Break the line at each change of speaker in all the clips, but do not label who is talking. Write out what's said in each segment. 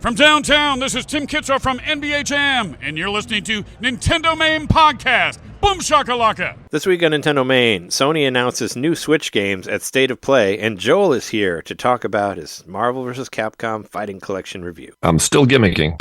From downtown, this is Tim Kitzer from NBA Jam, and you're listening to NintenDomain Podcast. Boom shakalaka!
This week on NintenDomain, Sony announces new Switch games at State of Play, and Joel is here to talk about his Marvel vs. Capcom Fighting Collection review.
I'm still gimmicking.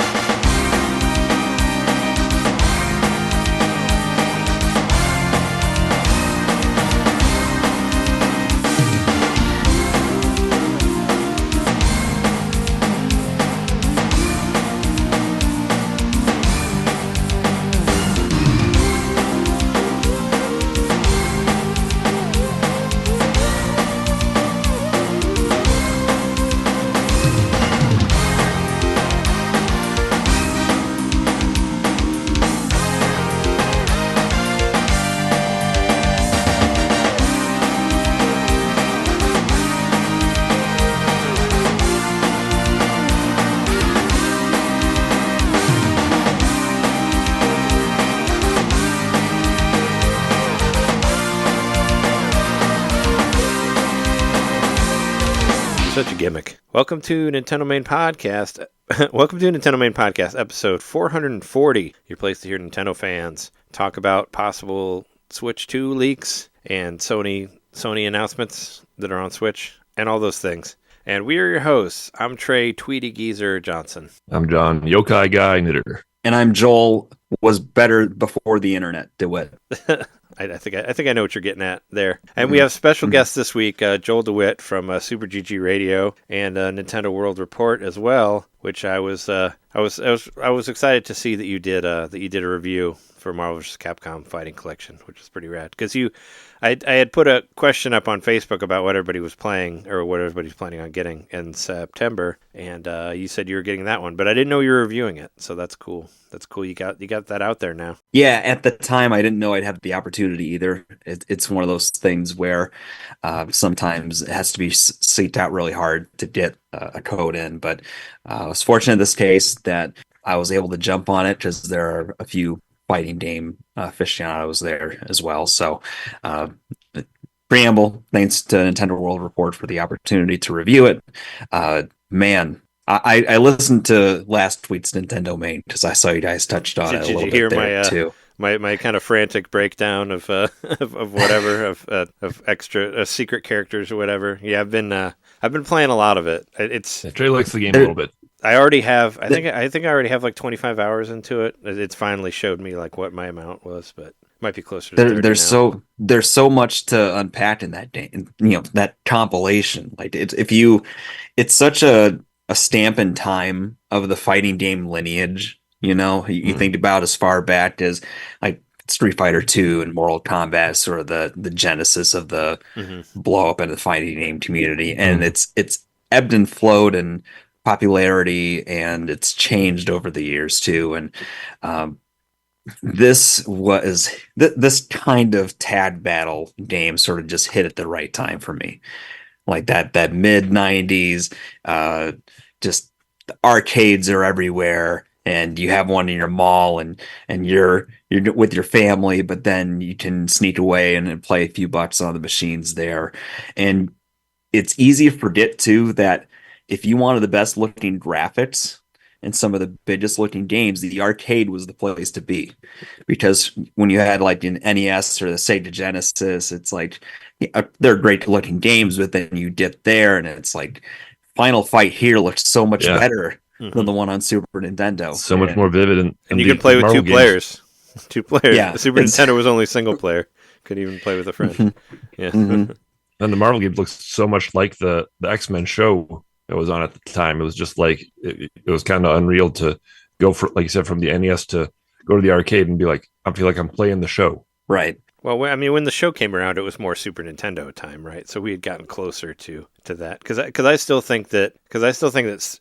Such a gimmick. Welcome to NintenDomain Podcast. Welcome to NintenDomain Podcast, episode 440. Your place to hear Nintendo fans talk about possible Switch 2 leaks and Sony announcements that are on Switch and all those things. And we are your hosts. I'm Trey Tweety Geezer Johnson.
I'm John Yokai Guy Knitter.
And I'm Joel, was better before the internet, Dewitte.
I think I know what you're getting at there. And we have special guests this week, Joel Dewitte from Super GG Radio and Nintendo World Report as well, which I was excited to see that you did a review for Marvel vs. Capcom Fighting Collection, which is pretty rad. Because I had put a question up on Facebook about what everybody was playing or what everybody's planning on getting in September, and you said you were getting that one, but I didn't know you were reviewing it, so that's cool. That's cool. You got that out there now.
Yeah, at the time I didn't know I'd have the opportunity either. It's one of those things where sometimes it has to be seeked out really hard to get a code in, but I was fortunate in this case that I was able to jump on it because there are a few fighting game aficionados there as well. So preamble, thanks to Nintendo World Report for the opportunity to review it. Man, I listened to last week's NintenDomain because I saw you guys touched on it a little bit there too.
My kind of frantic breakdown of whatever of extra secret characters or whatever. Yeah, I've been playing a lot of it.
Trey likes the game a little bit.
I already have. I think I already have like 25 hours into it. It's finally showed me like what my amount was, but it might be closer to 30 now.
There's so much to unpack in that game. That compilation. Like it's such a stamp in time of the fighting game lineage. You think about as far back as like Street Fighter 2 and Mortal Kombat, sort of the genesis of the blow up in the fighting game community, and it's ebbed and flowed in popularity, and it's changed over the years too. And this kind of tag battle game sort of just hit at the right time for me, like that mid 90s. Just the arcades are everywhere, and you have one in your mall, and you're with your family, but then you can sneak away and play a few bucks on the machines there. And it's easy to forget too that if you wanted the best looking graphics and some of the biggest looking games, the arcade was the place to be, because when you had like an NES or the Sega Genesis, it's like they're great looking games, but then you get there and it's like Final Fight here looks so much better than the one on Super Nintendo.
So much more vivid.
And you could play with two players. Two players.
Yeah,
the Super Nintendo was only single player. Couldn't even play with a friend. Yeah.
And the Marvel games looks so much like the X-Men show that was on at the time. It was just like it was kind of unreal to go for, like you said, from the NES to go to the arcade and be like, I feel like I'm playing the show.
Right.
Well, I mean, when the show came around, it was more Super Nintendo time, right? So we had gotten closer to that, because I still think that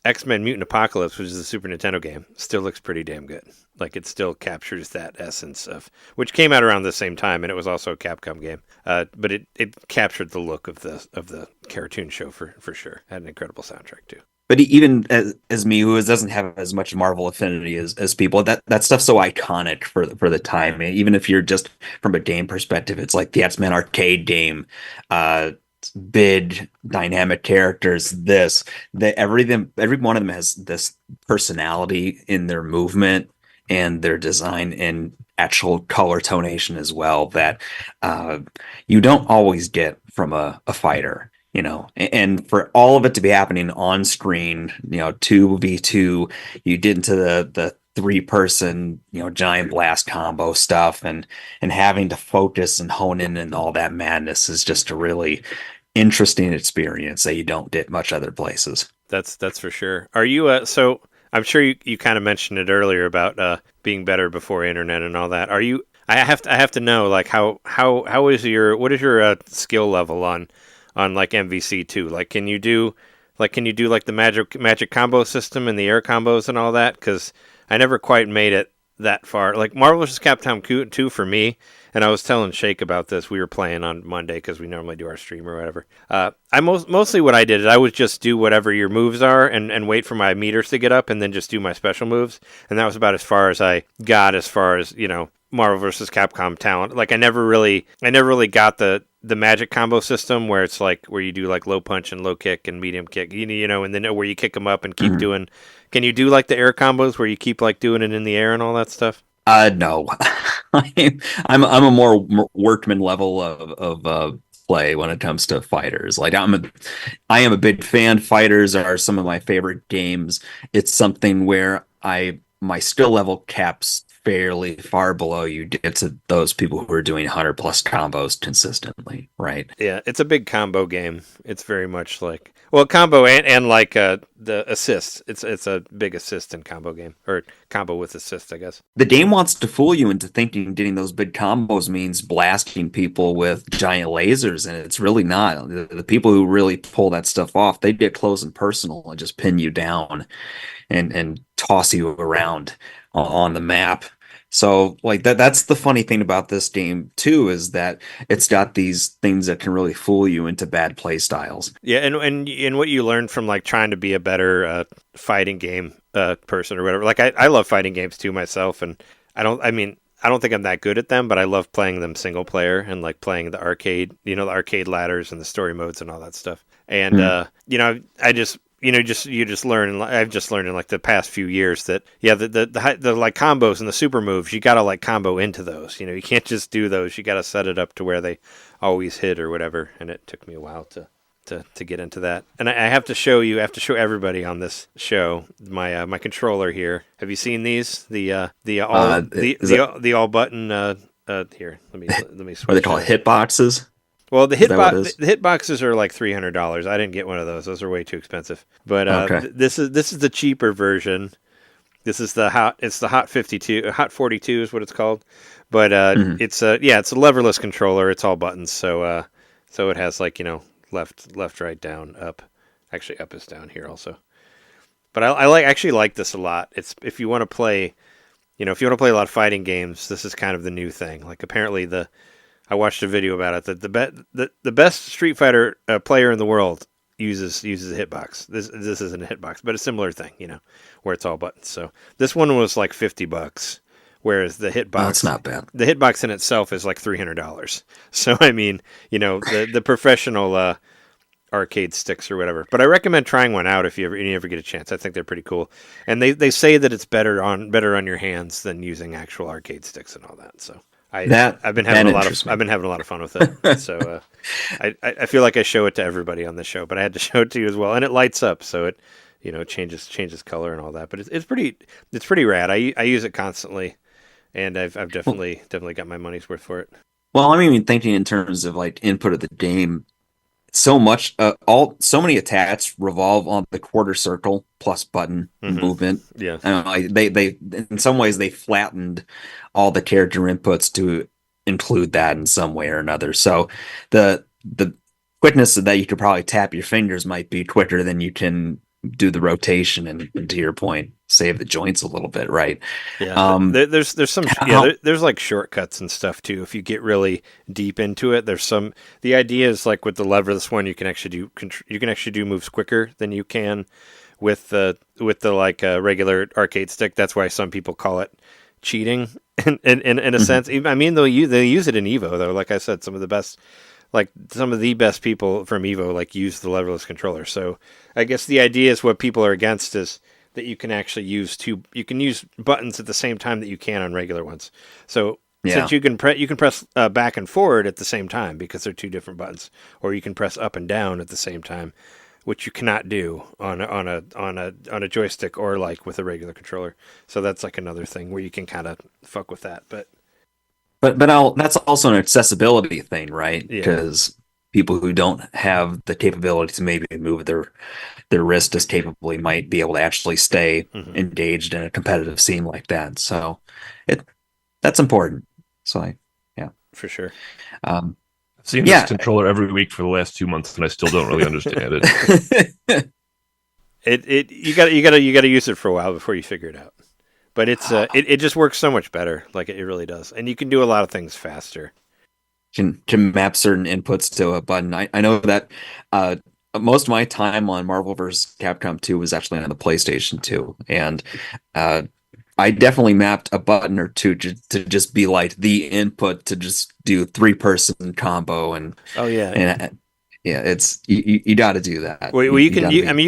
X-Men Mutant Apocalypse, which is a Super Nintendo game, still looks pretty damn good. Like, it still captures that essence of, which came out around the same time, and it was also a Capcom game. But it captured the look of the cartoon show for sure. Had an incredible soundtrack too.
But even as me, who doesn't have as much Marvel affinity as people, that stuff's so iconic for the time. Even if you're just from a game perspective, it's like the X-Men arcade game, bid dynamic characters. Every one of them has this personality in their movement and their design and actual color tonation as well that you don't always get from a fighter. And for all of it to be happening on screen, 2v2, you get into the 3-person, giant blast combo stuff, and having to focus and hone in and all that madness is just a really interesting experience that you don't get much other places.
That's for sure. Are you so I'm sure you kind of mentioned it earlier about being better before internet and all that. Are you? I have to know, like, what is your skill level on like MVC2? Like, can you do like the magic combo system and the air combos and all that? Because I never quite made it that far. Like Marvel vs. Capcom 2 for me, and I was telling Shake about this. We were playing on Monday because we normally do our stream or whatever. Mostly what I did is I would just do whatever your moves are and wait for my meters to get up and then just do my special moves. And that was about as far as I got as far as, Marvel vs. Capcom talent. Like I never really got the magic combo system where it's like where you do like low punch and low kick and medium kick, and then where you kick them up and keep doing. Can you do like the air combos where you keep like doing it in the air and all that stuff?
No, I'm a more workman level of play when it comes to fighters. Like I am a big fan. Fighters are some of my favorite games. It's something where my skill level caps fairly far below you get to those people who are doing 100 plus combos consistently, right?
Yeah, it's a big combo game. It's very much like combo and like the assists. It's a big assist in combo game, or combo with assist, I guess.
The game wants to fool you into thinking getting those big combos means blasting people with giant lasers, and it's really not. The people who really pull that stuff off, they get close and personal and just pin you down and toss you around on the map. So like that's the funny thing about this game too, is that it's got these things that can really fool you into bad play styles.
Yeah, and what you learn from like trying to be a better fighting game person or whatever. Like I love fighting games too myself, and I don't think I'm that good at them, but I love playing them single player and like playing the arcade, the arcade ladders and the story modes and all that stuff. And I just you just learn, and I've just learned in like the past few years that the like combos and the super moves, you gotta like combo into those. You can't just do those. You gotta set it up to where they always hit or whatever. And it took me a while to get into that. And I have to show everybody on this show my controller here. Have you seen these? The all button here. Let me switch.
What they call it, hitboxes?
Well, the hitboxes are like $300. I didn't get one of those; those are way too expensive. But
okay.
This is the cheaper version. This is the Hot 52, Hot 42 is what it's called. But it's a leverless controller. It's all buttons, so it has like left, right, down, up. Actually, up is down here also. But I actually like this a lot. It's if you want to play, a lot of fighting games, this is kind of the new thing. Like apparently I watched a video about it that the best Street Fighter player in the world uses a hitbox. This isn't a hitbox, but a similar thing, where it's all buttons. So this one was like $50, whereas the hitbox,
that's not bad.
The hitbox in itself is like $300. So I mean, the professional arcade sticks or whatever. But I recommend trying one out if you ever get a chance. I think they're pretty cool, and they say that it's better on your hands than using actual arcade sticks and all that. So. I've been having a lot of fun with it. So I feel like I show it to everybody on the show, but I had to show it to you as well. And it lights up, so it changes color and all that. But it's pretty rad. I use it constantly, and I've definitely got my money's worth for it.
Well, I'm even thinking in terms of like input of the game. So many attacks revolve on the quarter circle plus button movement.
Yeah,
they in some ways they flattened all the character inputs to include that in some way or another. So the quickness that you could probably tap your fingers might be quicker than you can do the rotation and to your point, save the joints a little bit, right?
Yeah, there's some there's like shortcuts and stuff too. If you get really deep into it, the idea is like with the leverless one, you can actually do moves quicker than you can with the like regular arcade stick. That's why some people call it cheating in a sense. I mean, they use it in Evo though. Like I said, some of the best like some of the best people from Evo like use the leverless controller. So I guess the idea is what people are against is that you can actually use you can use buttons at the same time that you can on regular ones. So since you can press back and forward at the same time because they're two different buttons, or you can press up and down at the same time, which you cannot do on a joystick or like with a regular controller. So that's like another thing where you can kind of fuck with that. But
that's also an accessibility thing, right?
Yeah.
Because people who don't have the capability to maybe move their wrist as capably might be able to actually stay engaged in a competitive scene like that. So that's important. So yeah,
for sure.
I've seen this controller every week for the last 2 months, and I still don't really understand it.
You gotta use it for a while before you figure it out. But it just works so much better. Like it really does, and you can do a lot of things faster.
Can map certain inputs to a button. I know that most of my time on Marvel vs. Capcom 2 was actually on the PlayStation 2, and I definitely mapped a button or two to just be like the input to just do 3-person combo and it's you got to do that.
Well, you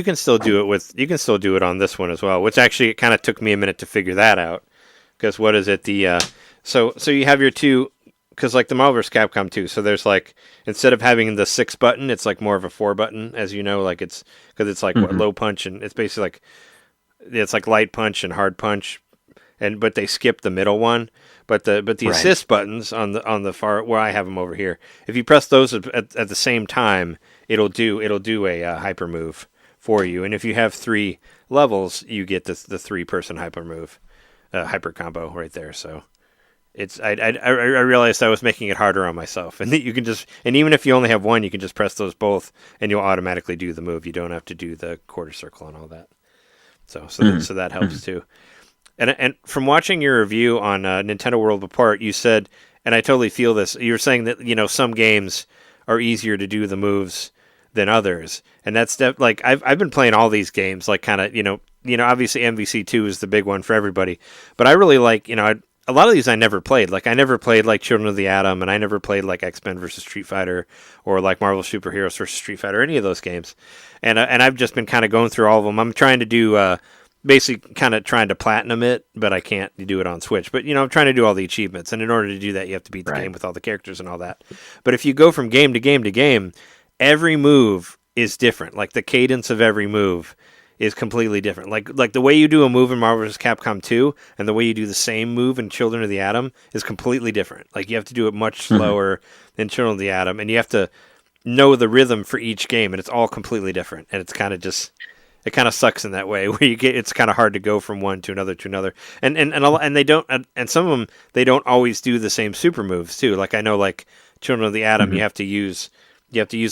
can still do it on this one as well, which actually it kind of took me a minute to figure that out because what is it so you have your two. Because like the Marvel vs. Capcom 2, so there's like instead of having the 6 button, it's like more of a 4 button, as you know, like it's because it's like low punch and it's basically like it's like light punch and hard punch, but they skip the middle one. But the assist buttons on the far where I have them over here, if you press those at the same time, it'll do a hyper move for you, and if you have 3 levels, you get the 3-person hyper move, hyper combo right there. So. I realized I was making it harder on myself, and that you can even if you only have one, you can just press those both, and you'll automatically do the move. You don't have to do the quarter circle and all that. So that helps too. And from watching your review on Nintendo World Apart, you said, and I totally feel this. You were saying that some games are easier to do the moves than others, and that's like I've been playing all these games, like kind of obviously MVC2 is the big one for everybody, but I really like a lot of these I never played. Like I never played like Children of the Atom, and I never played like X-Men versus Street Fighter, or like Marvel Superheroes versus Street Fighter, any of those games. And I've just been kind of going through all of them. I'm trying to do basically kind of trying to platinum it, but I can't do it on Switch. But I'm trying to do all the achievements, and in order to do that, you have to beat the game with all the characters and all that. But if you go from game to game to game, every move is different. Like the cadence of every move is completely different. Like the way you do a move in Marvel vs. Capcom 2 and the way you do the same move in Children of the Atom is completely different. Like you have to do it much slower than Children of the Atom, and you have to know the rhythm for each game, and it's all completely different. And it's kind of it kind of sucks in that way where it's kind of hard to go from one to another. And they don't, and some of them they don't always do the same super moves too. Like I know like Children of the Atom, you have to use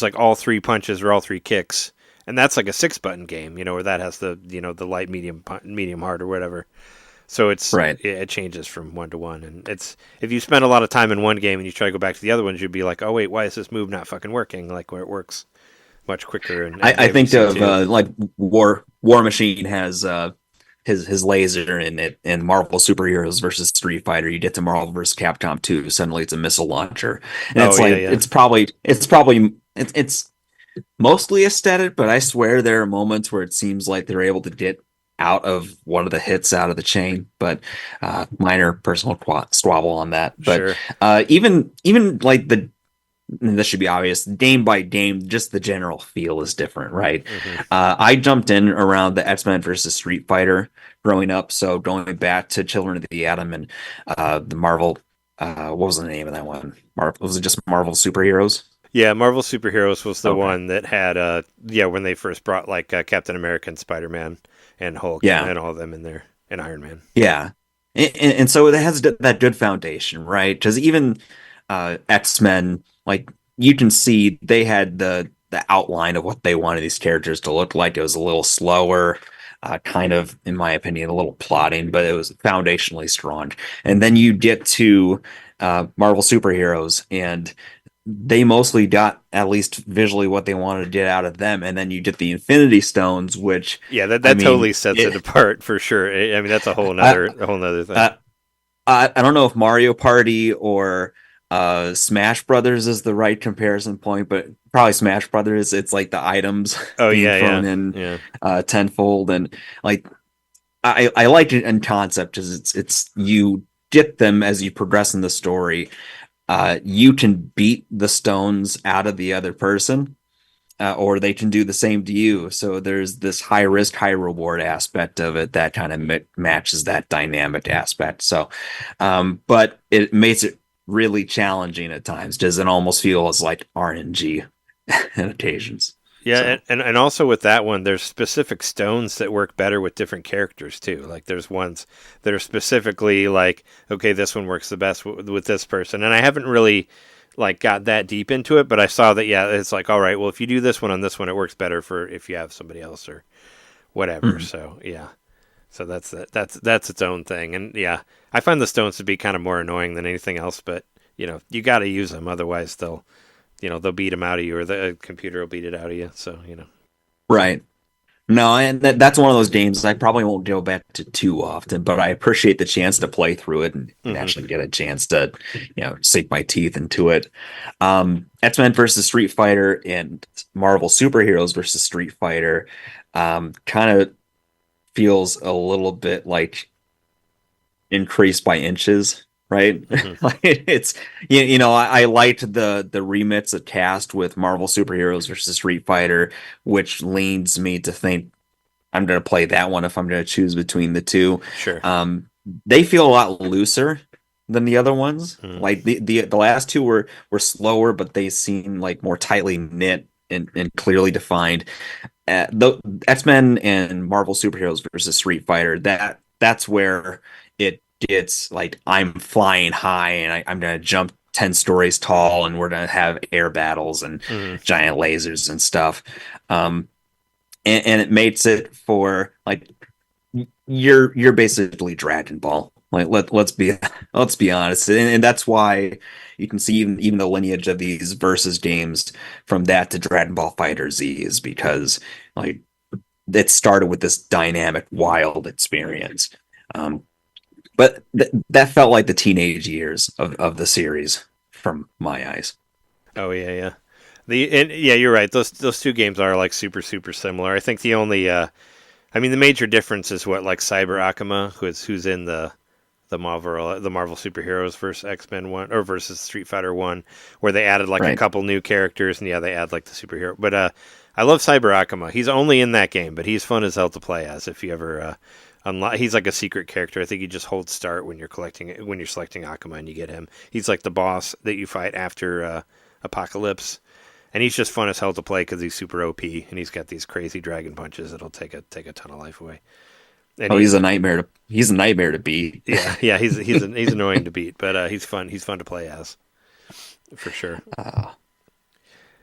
like all 3 punches or all 3 kicks. And that's like a 6-button game, where that has the the light, medium, hard, or whatever. So it changes from one to one, and it's if you spend a lot of time in one game and you try to go back to the other ones, you'd be like, oh wait, why is this move not fucking working? Like where it works much quicker. And
I think of like War Machine has his laser in it, and Marvel Superheroes versus Street Fighter. You get to Marvel versus Capcom 2, suddenly it's a missile launcher, and it's mostly aesthetic, but I swear there are moments where it seems like they're able to get out of one of the hits out of the chain, but minor personal squabble on that. But even like this should be obvious, game by game, just the general feel is different, right? I jumped in around the X-Men versus Street Fighter growing up, so going back to Children of the Atom and the Marvel, what was the name of that one? Was it just Marvel Superheroes?
Yeah, Marvel Superheroes was the one that had, when they first brought like Captain America and Spider-Man and Hulk and all of them in there, and Iron Man.
Yeah, and so it has that good foundation, right? Because even X-Men, like you can see they had the outline of what they wanted these characters to look like. It was a little slower, kind of, in my opinion, a little plotting, but it was foundationally strong. And then you get to Marvel Superheroes, and they mostly got at least visually what they wanted to get out of them, and then you get the Infinity Stones, which
that totally sets it apart for sure. I mean, that's a whole nother thing.
I don't know if Mario Party or Smash Brothers is the right comparison point, but probably Smash Brothers, it's like the items
Oh
being
yeah,
thrown
yeah,
in
yeah.
tenfold, and like I like it in concept because it's you get them as you progress in the story. You can beat the stones out of the other person, or they can do the same to you. So there's this high risk, high reward aspect of it that kind of matches that dynamic aspect. So, but it makes it really challenging at times. Does it almost feel as like RNG at occasions?
Yeah,
So,
and also with that one, there's specific stones that work better with different characters too. Like there's ones that are specifically like, okay, this one works the best with this person. And I haven't really like got that deep into it, but I saw that yeah, it's like, all right, well, if you do this one on this one, it works better for if you have somebody else or whatever.
mhm.
So yeah, so that's its own thing. And yeah, I find the stones to be kind of more annoying than anything else, but you know, you got to use them, otherwise they'll beat them out of you, or the computer will beat it out of you. So
Right. No, and that's one of those games I probably won't go back to too often, but I appreciate the chance to play through it and
hmm
actually get a chance to, sink my teeth into it. X-Men versus Street Fighter and Marvel Superheroes versus Street Fighter kind of feels a little bit like increased by inches, right?
hmm
Like it's I liked the remits of cast with Marvel Superheroes versus Street Fighter, which leads me to think I'm going to play that one if I'm going to choose between the two.
sure.
They feel a lot looser than the other ones.
Mhm.
Like the last two were slower, but they seem like more tightly knit and clearly defined. The X-Men and Marvel Superheroes versus Street Fighter, that's where it gets like I'm flying high and I'm gonna jump 10 stories tall and we're gonna have air battles and
Mhm.
giant lasers and stuff. Um, and it makes it for like you're basically Dragon Ball. Like let's be honest, and that's why you can see even the lineage of these versus games from that to Dragon Ball Fighter Z is because like it started with this dynamic, wild experience. Um, but that felt like the teenage years of the series from my eyes.
Oh yeah, yeah. Yeah, you're right. Those two games are like super super similar. I think the only I mean the major difference is what like Cyber Akama, who's in the Marvel superheroes versus X-Men 1 or versus Street Fighter 1, where they added like a
Right.
couple new characters and yeah, they add like the superhero. But I love Cyber Akama. He's only in that game, but he's fun as hell to play as if you ever unlock. He's like a secret character. I think you just hold start when you're selecting Akama and you get him. He's like the boss that you fight after Apocalypse. And he's just fun as hell to play because he's super OP and he's got these crazy dragon punches that'll take a ton of life away. And
Oh, he's a nightmare to beat.
yeah, he's annoying to beat, but he's fun. He's fun to play as, for sure.
Uh,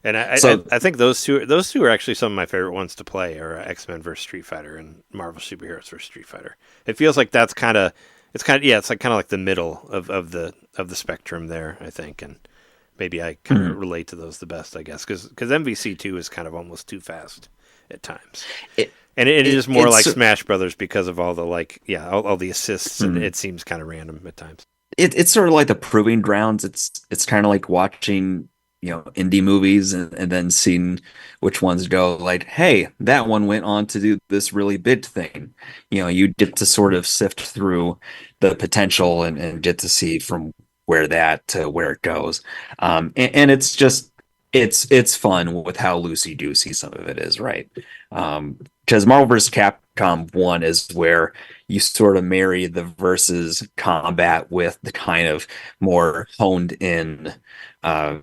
And
so
I think those two are actually some of my favorite ones to play are X-Men versus Street Fighter and Marvel Superheroes versus Street Fighter. It feels like it's kind of it's like kind of like the middle of the spectrum there, I think, and maybe I kind of relate to those the best, I guess, because MVC2 is kind of almost too fast at times.
it,
And it is more like
it's
Smash Brothers because of all the all the assists, and
mhm.
it seems kind of random at times.
It's sort of like the proving grounds. It's kind of like watching indie movies and then seeing which ones go like, hey, that one went on to do this really big thing. You get to sort of sift through the potential and get to see from where that to where it goes. And it's just it's fun with how loosey goosey some of it is, right? Because Marvel vs. Capcom 1 is where you sort of marry the versus combat with the kind of more honed in uh,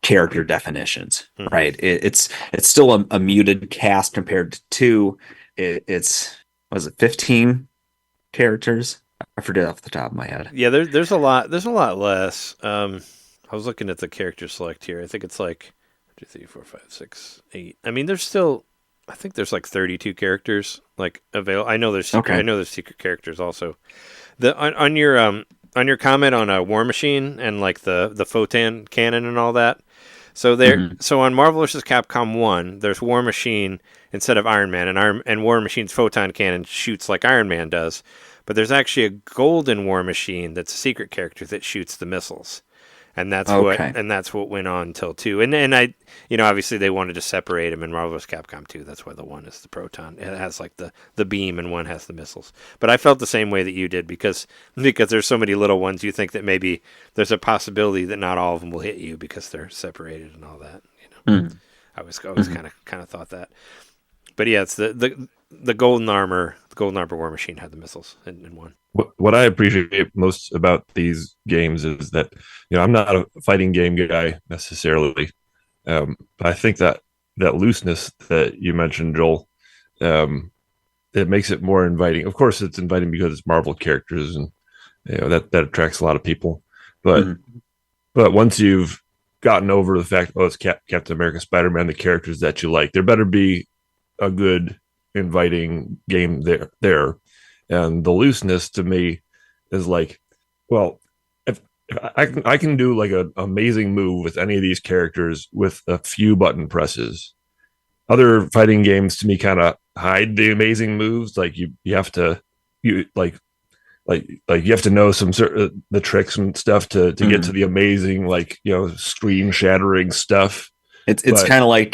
character definitions,
hmm
right? It's still a muted cast compared to two. It's was it 15 characters? I forget off the top of my head.
Yeah, there's a lot less. I was looking at the character select here. I think it's like 2, 3, 4, 5, 6, 8. I mean, I think there's like 32 characters like available. I
Okay.
know there's secret characters also. On your comment on War Machine and like the photon cannon and all that.
Mhm.
So on Marvel vs. Capcom 1, there's War Machine instead of Iron Man, and War Machine's photon cannon shoots like Iron Man does. But there's actually a golden War Machine that's a secret character that shoots the missiles. And that's
Okay.
what went on until 2. And I, obviously they wanted to separate them in Marvel vs. Capcom 2. That's why the one is the proton. It has like the beam, and one has the missiles. But I felt the same way that you did because there's so many little ones. You think that maybe there's a possibility that not all of them will hit you because they're separated and all that.
Mm.
I always kind of thought that. But yeah, it's the golden armor. The golden armor war machine had the missiles in one.
What I appreciate most about these games is that I'm not a fighting game guy necessarily. But I think that looseness that you mentioned, Joel, it makes it more inviting. Of course, it's inviting because it's Marvel characters, and that attracts a lot of people. But but once you've gotten over the fact, it's Captain America, Spider-Man, the characters that you like, there better be a good, inviting game there. And the looseness to me is like, well, if I can do like an amazing move with any of these characters with a few button presses. Other fighting games to me kind of hide the amazing moves. Like you have to you have to know some sort of the tricks and stuff to get to the amazing, screen shattering stuff.
It's kind of like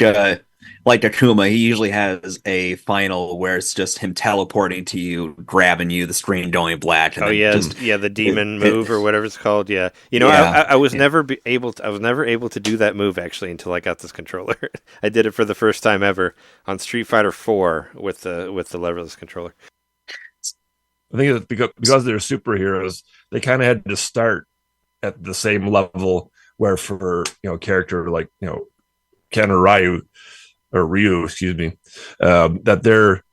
Akuma. He usually has a final where it's just him teleporting to you, grabbing you, the screen going black. And
the demon move or whatever it's called. Yeah, I was never able to do that move actually until I got this controller. I did it for the first time ever on Street Fighter 4 with the leverless controller.
I think it's because they're superheroes, they kind of had to start at the same level. Where for a character like Ken or Ryu, excuse me, that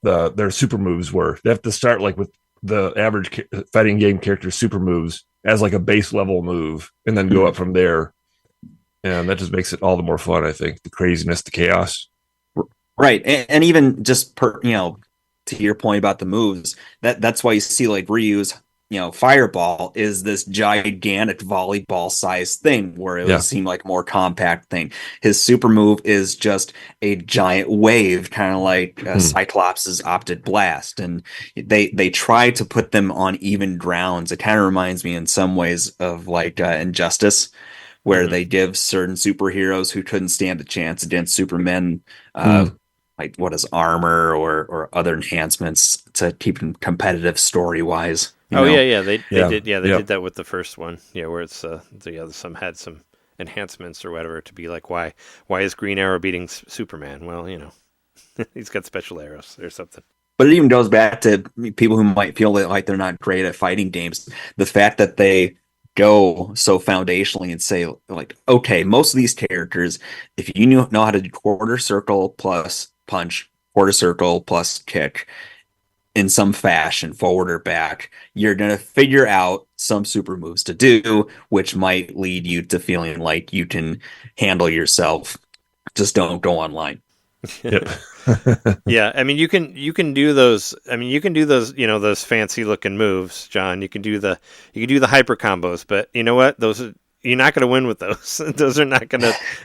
their super moves were. They have to start like with the average fighting game character super moves as like a base level move, and then go up from there. And that just makes it all the more fun. I think the craziness, the chaos.
Right, and even just to your point about the moves, that's why you see like Ryu's, fireball is this gigantic volleyball sized thing where it would seem like a more compact thing. His super move is just a giant wave, kind of like Cyclops' Optic Blast. And they try to put them on even grounds. It kind of reminds me in some ways of like Injustice, where they give certain superheroes who couldn't stand a chance against Supermen like what is armor or other enhancements to keep them competitive story wise.
They did that with the first one. Yeah, where it's some had some enhancements or whatever to be like why is Green Arrow beating Superman? Well, he's got special arrows or something.
But it even goes back to people who might feel that like they're not great at fighting games. The fact that they go so foundationally and say like, okay, most of these characters, if you know how to do quarter circle plus punch, quarter circle plus kick in some fashion, forward or back, you're going to figure out some super moves to do, which might lead you to feeling like you can handle yourself. Just don't go online.
Yeah, I mean you can do those. I mean you can do those. Those fancy looking moves, John. You can do the hyper combos, but you know what? You're not going to win with those. Those are not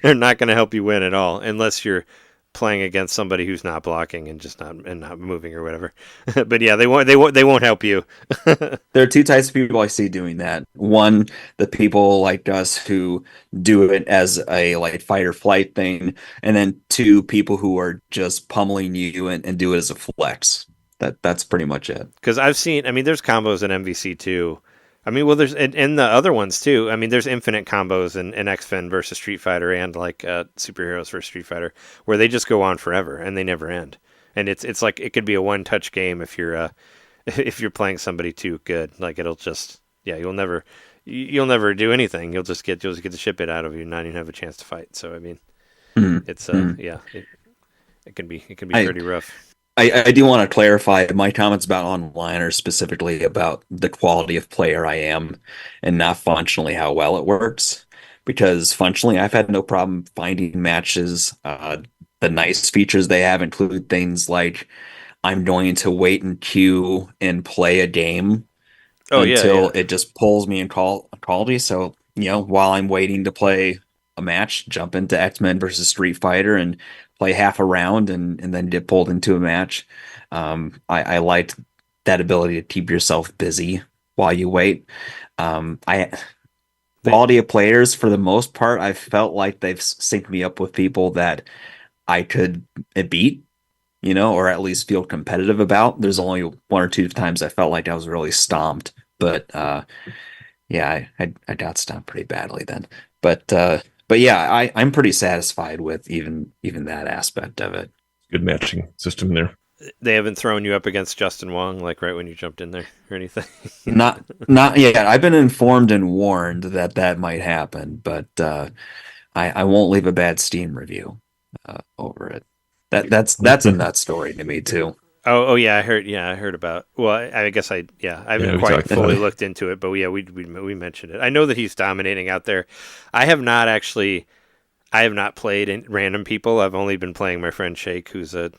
they're not going to help you win at all unless you're playing against somebody who's not blocking and just not moving or whatever. But yeah, they won't help you.
There are two types of people I see doing that. One, the people like us who do it as a like fight or flight thing, and then two, people who are just pummeling you and do it as a flex. That's pretty much it.
Because I've seen, there's combos in MVC too. There's in the other ones too. There's infinite combos in X-Fen versus Street Fighter and like superheroes versus Street Fighter where they just go on forever and they never end. And it's like it could be a one-touch game if you're playing somebody too good. Like it'll just you'll never do anything. You'll just get the shit bit out of you and not even have a chance to fight. So it's it can be pretty rough.
I do want to clarify my comments about online are specifically about the quality of player I am and not functionally how well it works. Because functionally, I've had no problem finding matches. The nice features they have include things like I'm going to wait in queue and play a game until it just pulls me in quality. So, while I'm waiting to play a match, jump into X-Men versus Street Fighter and play half a round and then get pulled into a match. I liked that ability to keep yourself busy while you wait. quality of players, for the most part, I felt like they've synced me up with people that I could beat, or at least feel competitive about. There's only one or two times I felt like I was really stomped, but yeah, I got stomped pretty badly then. But yeah, I'm pretty satisfied with even that aspect of it.
Good matching system there.
They haven't thrown you up against Justin Wong like right when you jumped in there or anything.
Not yet. I've been informed and warned that might happen, but I won't leave a bad Steam review over it. That's a nut story to me too.
Oh yeah, I heard. Yeah, I heard about. Well, I guess I haven't
we
quite
talked about
fully
it.
looked into it, but yeah, we mentioned it. I know that he's dominating out there. I have not actually. I have not played random people. I've only been playing my friend Shake, who's a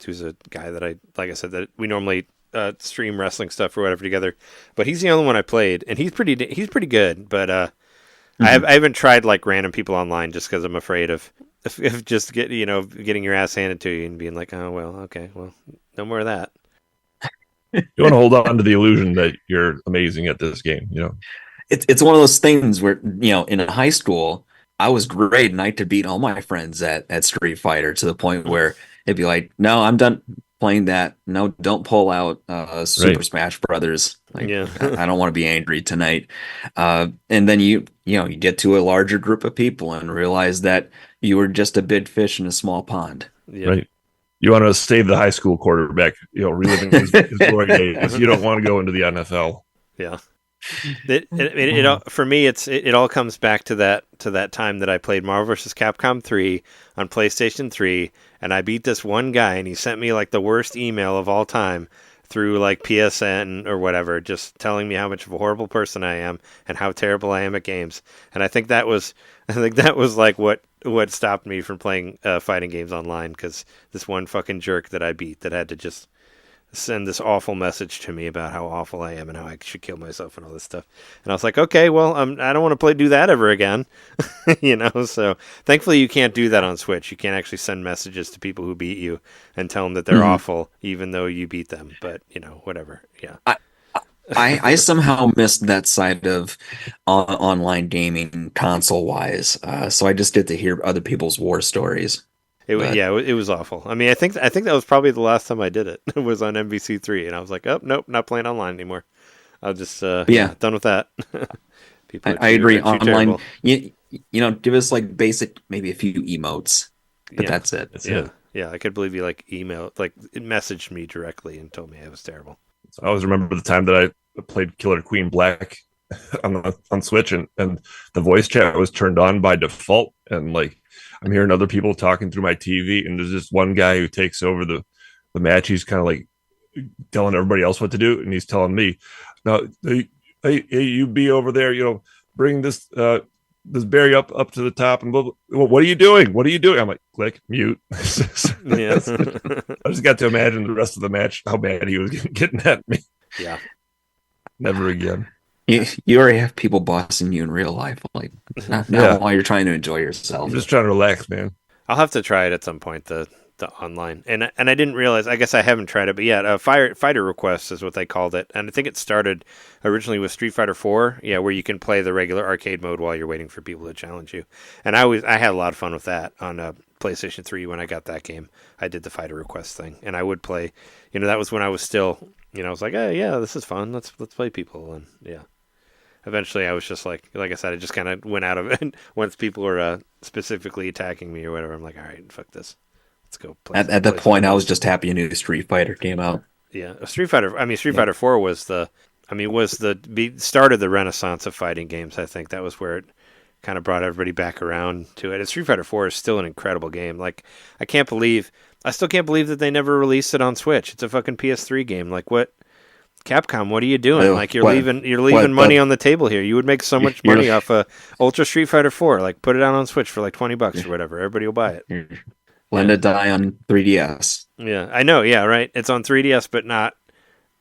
guy that like I said, that we normally stream wrestling stuff or whatever together. But he's the only one I played, and he's pretty good. But I haven't tried like random people online just because I'm afraid of if just getting your ass handed to you and being like, oh well, okay, well, no more of that.
You want to hold on to the illusion that you're amazing at this game,
It's one of those things where, in high school, I was great and I could beat all my friends at Street Fighter to the point where it'd be like, no, I'm done playing that. No, don't pull out Super
Right.
Smash Brothers. Like,
Yeah.
I don't want to be angry tonight. And then you get to a larger group of people and realize that you were just a big fish in a small pond.
Yeah.
Right. You want to save the high school quarterback, reliving his glory days. You don't want to go into the NFL.
Yeah. For me, it all comes back to that time that I played Marvel vs. Capcom 3 on PlayStation 3, and I beat this one guy, and he sent me like the worst email of all time through like PSN or whatever, just telling me how much of a horrible person I am and how terrible I am at games. And I think that was like what stopped me from playing fighting games online, because this one fucking jerk that I beat that had to just send this awful message to me about how awful I am and how I should kill myself and all this stuff. And I was like, okay, well, I don't want to do that ever again. So thankfully you can't do that on Switch. You can't actually send messages to people who beat you and tell them that they're awful, even though you beat them. But, whatever. Yeah.
I somehow missed that side of online gaming console wise. So I just get to hear other people's war stories.
It was awful. I mean, I think that was probably the last time I did it. It was on MVC3, and I was like, oh nope, not playing online anymore. I'll just done with that. People
I agree. Online,
terrible.
give us like basic, maybe a few emotes, but that's it.
That's
Yeah,
it.
yeah. I could believe you like it messaged me directly and told me I was terrible.
So I always remember the time that I played Killer Queen Black on Switch, and the voice chat was turned on by default, and like I'm hearing other people talking through my TV, and there's this one guy who takes over the match. He's kind of like telling everybody else what to do, and he's telling me, "Now, hey, you be over there, bring this berry up to the top, and blah, blah. What are you doing? What are you doing?" I'm like, click, mute.
Yeah.
I just got to imagine the rest of the match, how bad he was getting at me.
Yeah.
Never again.
You already have people bossing you in real life, like not while you're trying to enjoy yourself.
I'm just trying to relax, man.
I'll have to try it at some point. The online, and I didn't realize. I guess I haven't tried it, but yeah, fighter requests is what they called it, and I think it started originally with Street Fighter 4. Yeah, where you can play the regular arcade mode while you're waiting for people to challenge you, and I had a lot of fun with that on PlayStation 3 when I got that game. I did the fighter request thing, and I would play. That was when I was still, I was like, oh yeah, this is fun. Let's play people, and yeah. Eventually, I was just like I said, I just kind of went out of it once people were specifically attacking me or whatever. I'm like, all right, fuck this. Let's go play.
At that point, I was just happy a new Street Fighter came out.
Yeah, Street Fighter 4 was started the renaissance of fighting games. I think that was where it kind of brought everybody back around to it. And Street Fighter 4 is still an incredible game. Like, I still can't believe that they never released it on Switch. It's a fucking PS3 game. Like, what? Capcom, what are you doing? Like, you're leaving money on the table here. You would make so much money off Ultra Street Fighter 4. Like, put it out on Switch for like $20 or whatever. Everybody will buy it.
Let it die on 3DS.
Yeah, I know. Yeah, right. It's on 3DS, but not.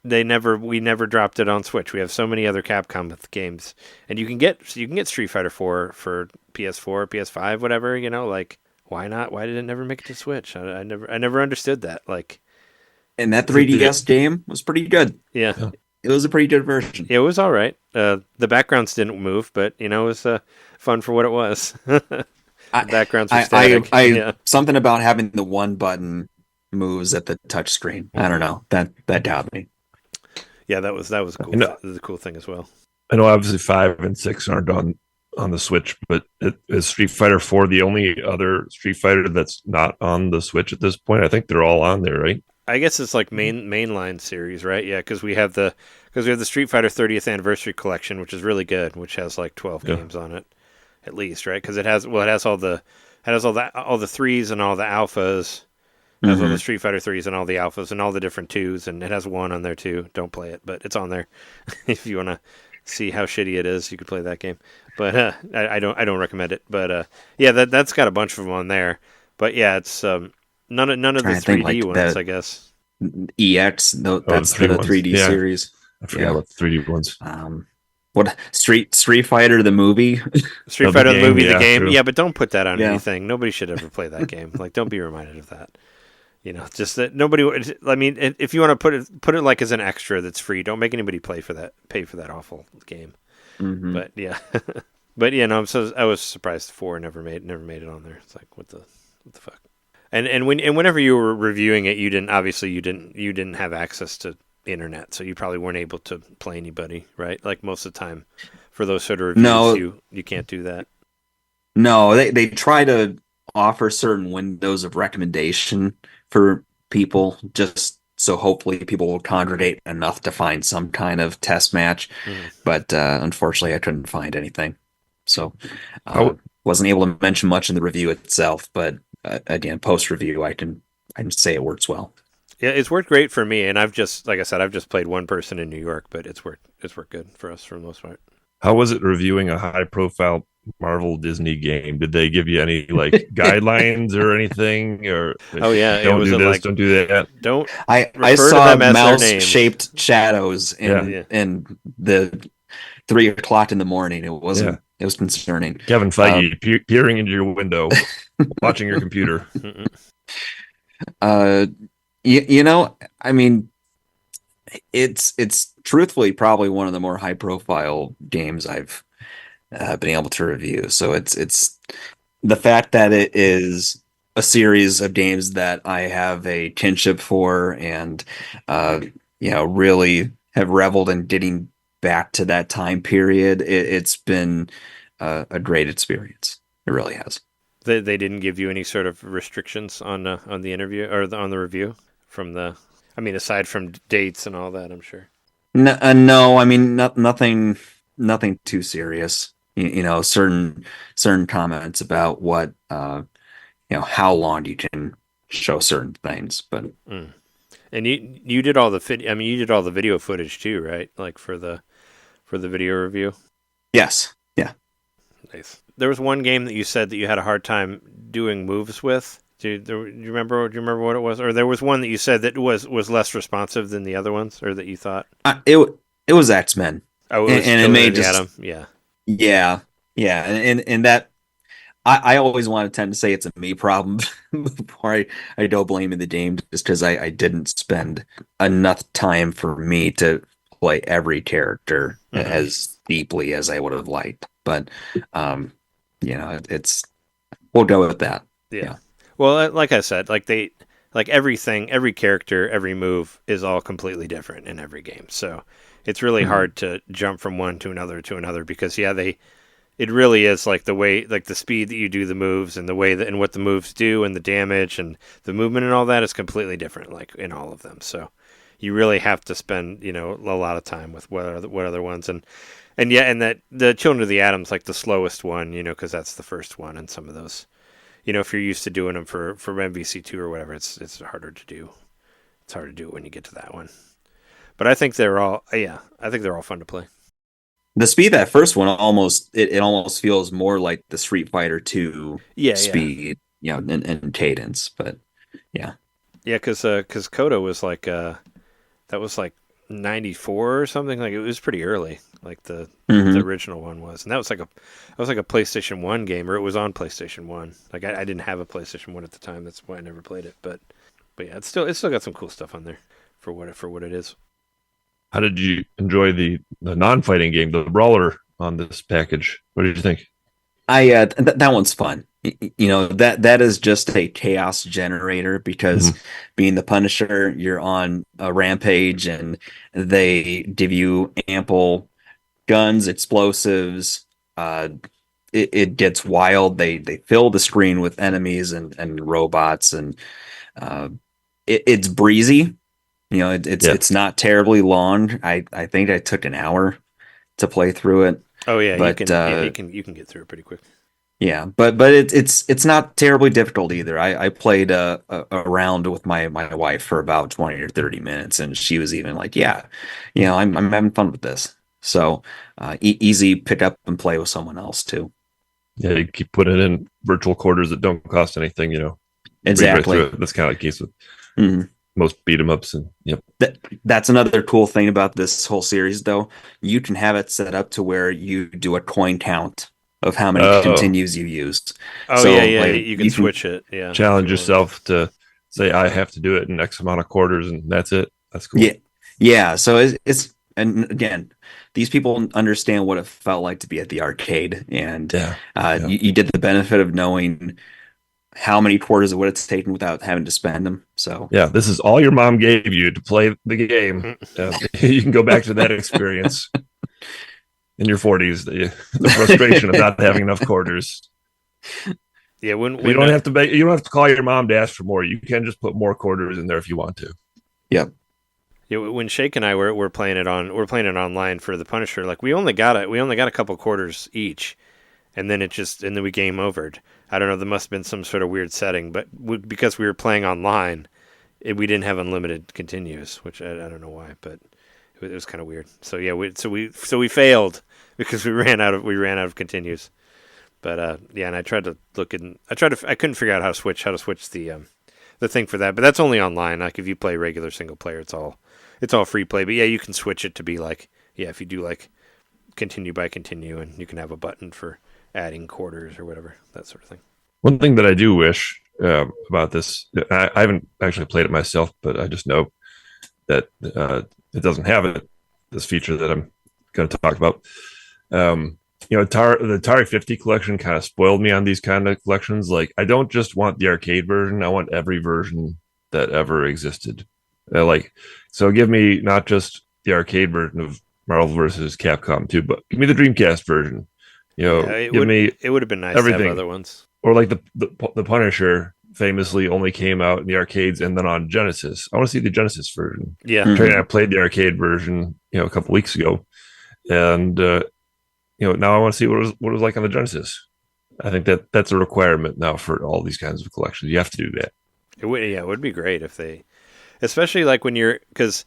We never dropped it on Switch. We have so many other Capcom games, and you can get Street Fighter 4 for PS4, PS5, whatever. Like, why not? Why did it never make it to Switch? I never understood that. Like.
And that 3DS game was pretty good.
Yeah.
it was a pretty good version.
It was all right. The backgrounds didn't move, but it was fun for what it was. The backgrounds were static. Yeah.
Something about having the one button moves at the touch screen. I don't know. That got me.
Yeah, that was cool. That was a cool thing as well.
I know obviously 5 and 6 aren't on the Switch, but is Street Fighter 4 the only other Street Fighter that's not on the Switch at this point? I think they're all on there, right?
I guess it's like mainline series, right? Yeah, because we have the Street Fighter 30th Anniversary Collection, which is really good, which has like 12 games on it, at least, right? Because it has all the threes and all the alphas. It has all the Street Fighter 3s and all the alphas and all the different 2s, and it has 1 on there too. Don't play it, but it's on there. If you want to see how shitty it is, you could play that game. But I don't recommend it. But yeah, that's got a bunch of them on there. But yeah, it's none of the 3D ones, I guess.
EX, that's the 3D series.
I forgot about the 3D ones.
What Street Fighter the movie?
Street Fighter the movie, the game.
True.
Yeah, but don't put that on anything. Nobody should ever play that game. Like, don't be reminded of that. Just that nobody. I mean, if you want to put it like as an extra that's free, don't make anybody pay for that awful game. But yeah, no. I was surprised 4 never made it on there. It's like what the fuck. And whenever you were reviewing it, you didn't have access to the internet, so you probably weren't able to play anybody, right? Like most of the time, for those sort of reviews, you can't do that.
No, they try to offer certain windows of recommendation for people, just so hopefully people will congregate enough to find some kind of test match. But unfortunately, I couldn't find anything, so wasn't able to mention much in the review itself. But again, post review, I can say it works well.
Yeah, it's worked great for me, and I've just played one person in New York, but it's worked good for us for the most part.
How was it reviewing a high profile Marvel Disney game? Did they give you any like guidelines or anything? Or
don't do
this,
like,
don't do that.
Don't.
I saw mouse shaped shadows in the 3 o'clock in the morning. It wasn't. Yeah. It was concerning.
Kevin Feige peering into your window, watching your computer.
I mean, it's truthfully probably one of the more high profile games I've been able to review. So it's the fact that it is a series of games that I have a kinship for, and really have reveled in getting back to that time period. It's been a great experience. It really has.
They didn't give you any sort of restrictions on the interview or on the review from the. I mean, aside from dates and all that, I'm sure.
No, I mean nothing too serious. Certain comments about what how long you can show certain things, but.
And you did all the you did all the video footage too, right? Like for the video review.
Yes. Yeah.
Nice. There was one game that you said that you had a hard time doing moves with. Do you remember what it was? Or there was one that you said that was less responsive than the other ones, or that you thought
it was X-Men.
Oh, it was and it made just Adam.
Yeah, and that I always want to tend to say it's a me problem before I don't blame the game, just because I didn't spend enough time for me to play every character as deeply as I would have liked. But it's we'll go with that.
Yeah. Well, like I said, everything, every character, every move is all completely different in every game. So it's really hard to jump from one to another because it really is like the way, like the speed that you do the moves and the way that, and what the moves do and the damage and the movement and all that is completely different, like in all of them. So you really have to spend, a lot of time with what other ones and that the Children of the Atom's like the slowest one, because that's the first one, and some of those. If you're used to doing them for MVC2 or whatever, it's harder to do. It's hard to do it when you get to that one. But I think they're all fun to play.
The speed that first one almost feels more like the Street Fighter 2 speed, and cadence. But yeah,
because Kodo was like that was like 94 or something. Like it was pretty early. Like the original one was, and that was like a PlayStation 1 game, or it was on PlayStation 1. Like I didn't have a PlayStation 1 at the time, that's why I never played it. But yeah, it's still got some cool stuff on there for what it is.
How did you enjoy the non-fighting game, the brawler on this package? What did you think?
That one's fun. That is just a chaos generator because
Mhm.
being the Punisher, you're on a rampage and they give you ample guns, explosives. Uh, it gets wild. They fill the screen with enemies and robots, and uh, it's breezy.
Yeah,
It's not terribly long. I think I took an hour to play through it,
Oh yeah, you
but
can. Yeah, you can get through it pretty quick.
yeah, but it's not terribly difficult either. I played a round with my wife for about 20 or 30 minutes, and she was even like, "Yeah, I'm having fun with this." So easy pick up and play with someone else too.
yeah. You keep putting it in virtual quarters that don't cost anything. Read right through
Exactly.
it. That's kind of the case with
Mhm.
most beat 'em ups, and yep.
That's another cool thing about this whole series, though. You can have it set up to where you do a coin count of how many
Oh,
continues you used.
Oh yeah,
So
yeah.
like
You can
you can
switch it. Yeah, if
challenge
you want.
yourself to say I have to do it in X amount of quarters, and that's it. That's
Yeah,
cool.
yeah. So it's and again, these people understand what it felt like to be at the arcade, and
Yeah, yeah,
you get the benefit of knowing how many quarters it would have taken without having to spend them. So
yeah. This is all your mom gave you to play the game. You can go back to that experience in your 40s. The frustration of not having enough quarters.
Yeah,
You don't have to beg, you don't have to call your mom to ask for more. You can just put more quarters in there if you want to.
yeah,
yeah, when Shake and I were playing it online for the Punisher. Like we only got a couple quarters each, and then we game overed. I don't know. There must have been some sort of weird setting, but because we were playing online, we didn't have unlimited continues, which I don't know why, but it was kind of weird. So yeah, we failed because we ran out of continues. But yeah, and I tried to I couldn't figure out how to switch the thing for that. But that's only online. Like if you play regular single player, it's all free play. But yeah, you can switch it to be like, yeah, if you do like continue by continue, and you can have a button for adding quarters or whatever, that sort of thing.
One thing that I do wish about this, I haven't actually played it myself, but I just know that it doesn't have this feature that I'm going to talk about. Um, the Atari 50 collection kind of spoiled me on these kind of collections. Like, I don't just want the arcade version; I want every version that ever existed. So give me not just the arcade version of Marvel versus Capcom 2, but give me the Dreamcast version.
Yeah, it
Give
would
me
it would have been nice to have
everything.
other ones.
Or like the Punisher famously only came out in the arcades and then on Genesis. I want to see the Genesis version.
Yeah,
I played the arcade version, a couple weeks ago, and now I want to see what it was like on the Genesis. I think that's a requirement now for all these kinds of collections. You have to do that.
it would be great if they, especially like when you're, because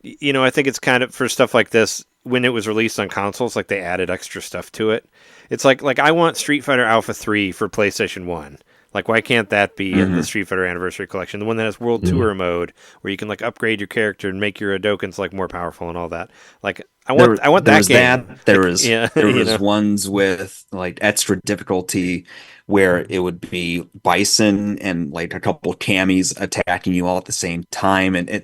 I think it's kind of for stuff like this when it was released on consoles, like they added extra stuff to it. It's like I want Street Fighter Alpha 3 for PlayStation 1. Like, why can't that be in the Street Fighter Anniversary Collection? The one that has World Tour mode, where you can like upgrade your character and make your Hadokens like more powerful and all that. Like, I want
there
that
was
game.
that. There
Like,
was
yeah,
there was ones with like extra difficulty where it would be Bison and like a couple camis attacking you all at the same time, and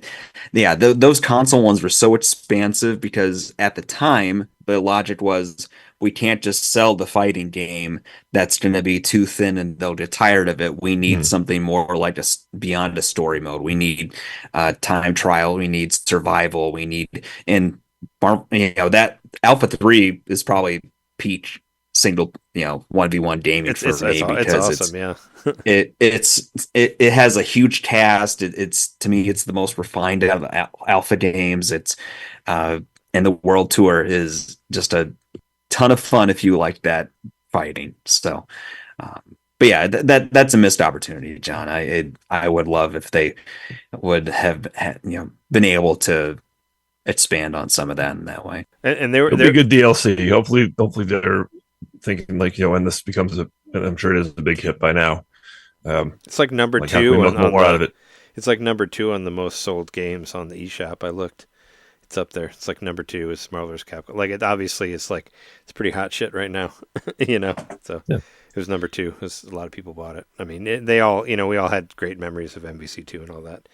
those console ones were so expansive because at the time the logic was we can't just sell the fighting game that's going to be too thin and they'll get tired of it. We need
Mm.
something more like beyond a story mode. We need time trial. We need survival. We need and that Alpha 3 is probably peak single 1v1 gaming for me
it's
because
awesome. Yeah,
it has a huge cast. It's to me it's the most refined out of the Alpha games. It's and the World Tour is just a ton of fun if you like that fighting. So but yeah, that's a missed opportunity, John. I would love if they would have been able to expand on some of that in that way.
and
It'll be good DLC. Hopefully they're thinking like when this becomes and I'm sure it is a big hit by now.
it's like number
Like how can we
two
milk
on
more out of
the.
it?
It's like number 2 on the most sold games on the eShop. I looked. It's up there. It's like number 2 is Marvel vs. Capcom. Like it obviously is like it's pretty hot shit right now, So
Yeah.
it was number 2. Because a lot of people bought it. I mean, they all we all had great memories of MVC2 and all that.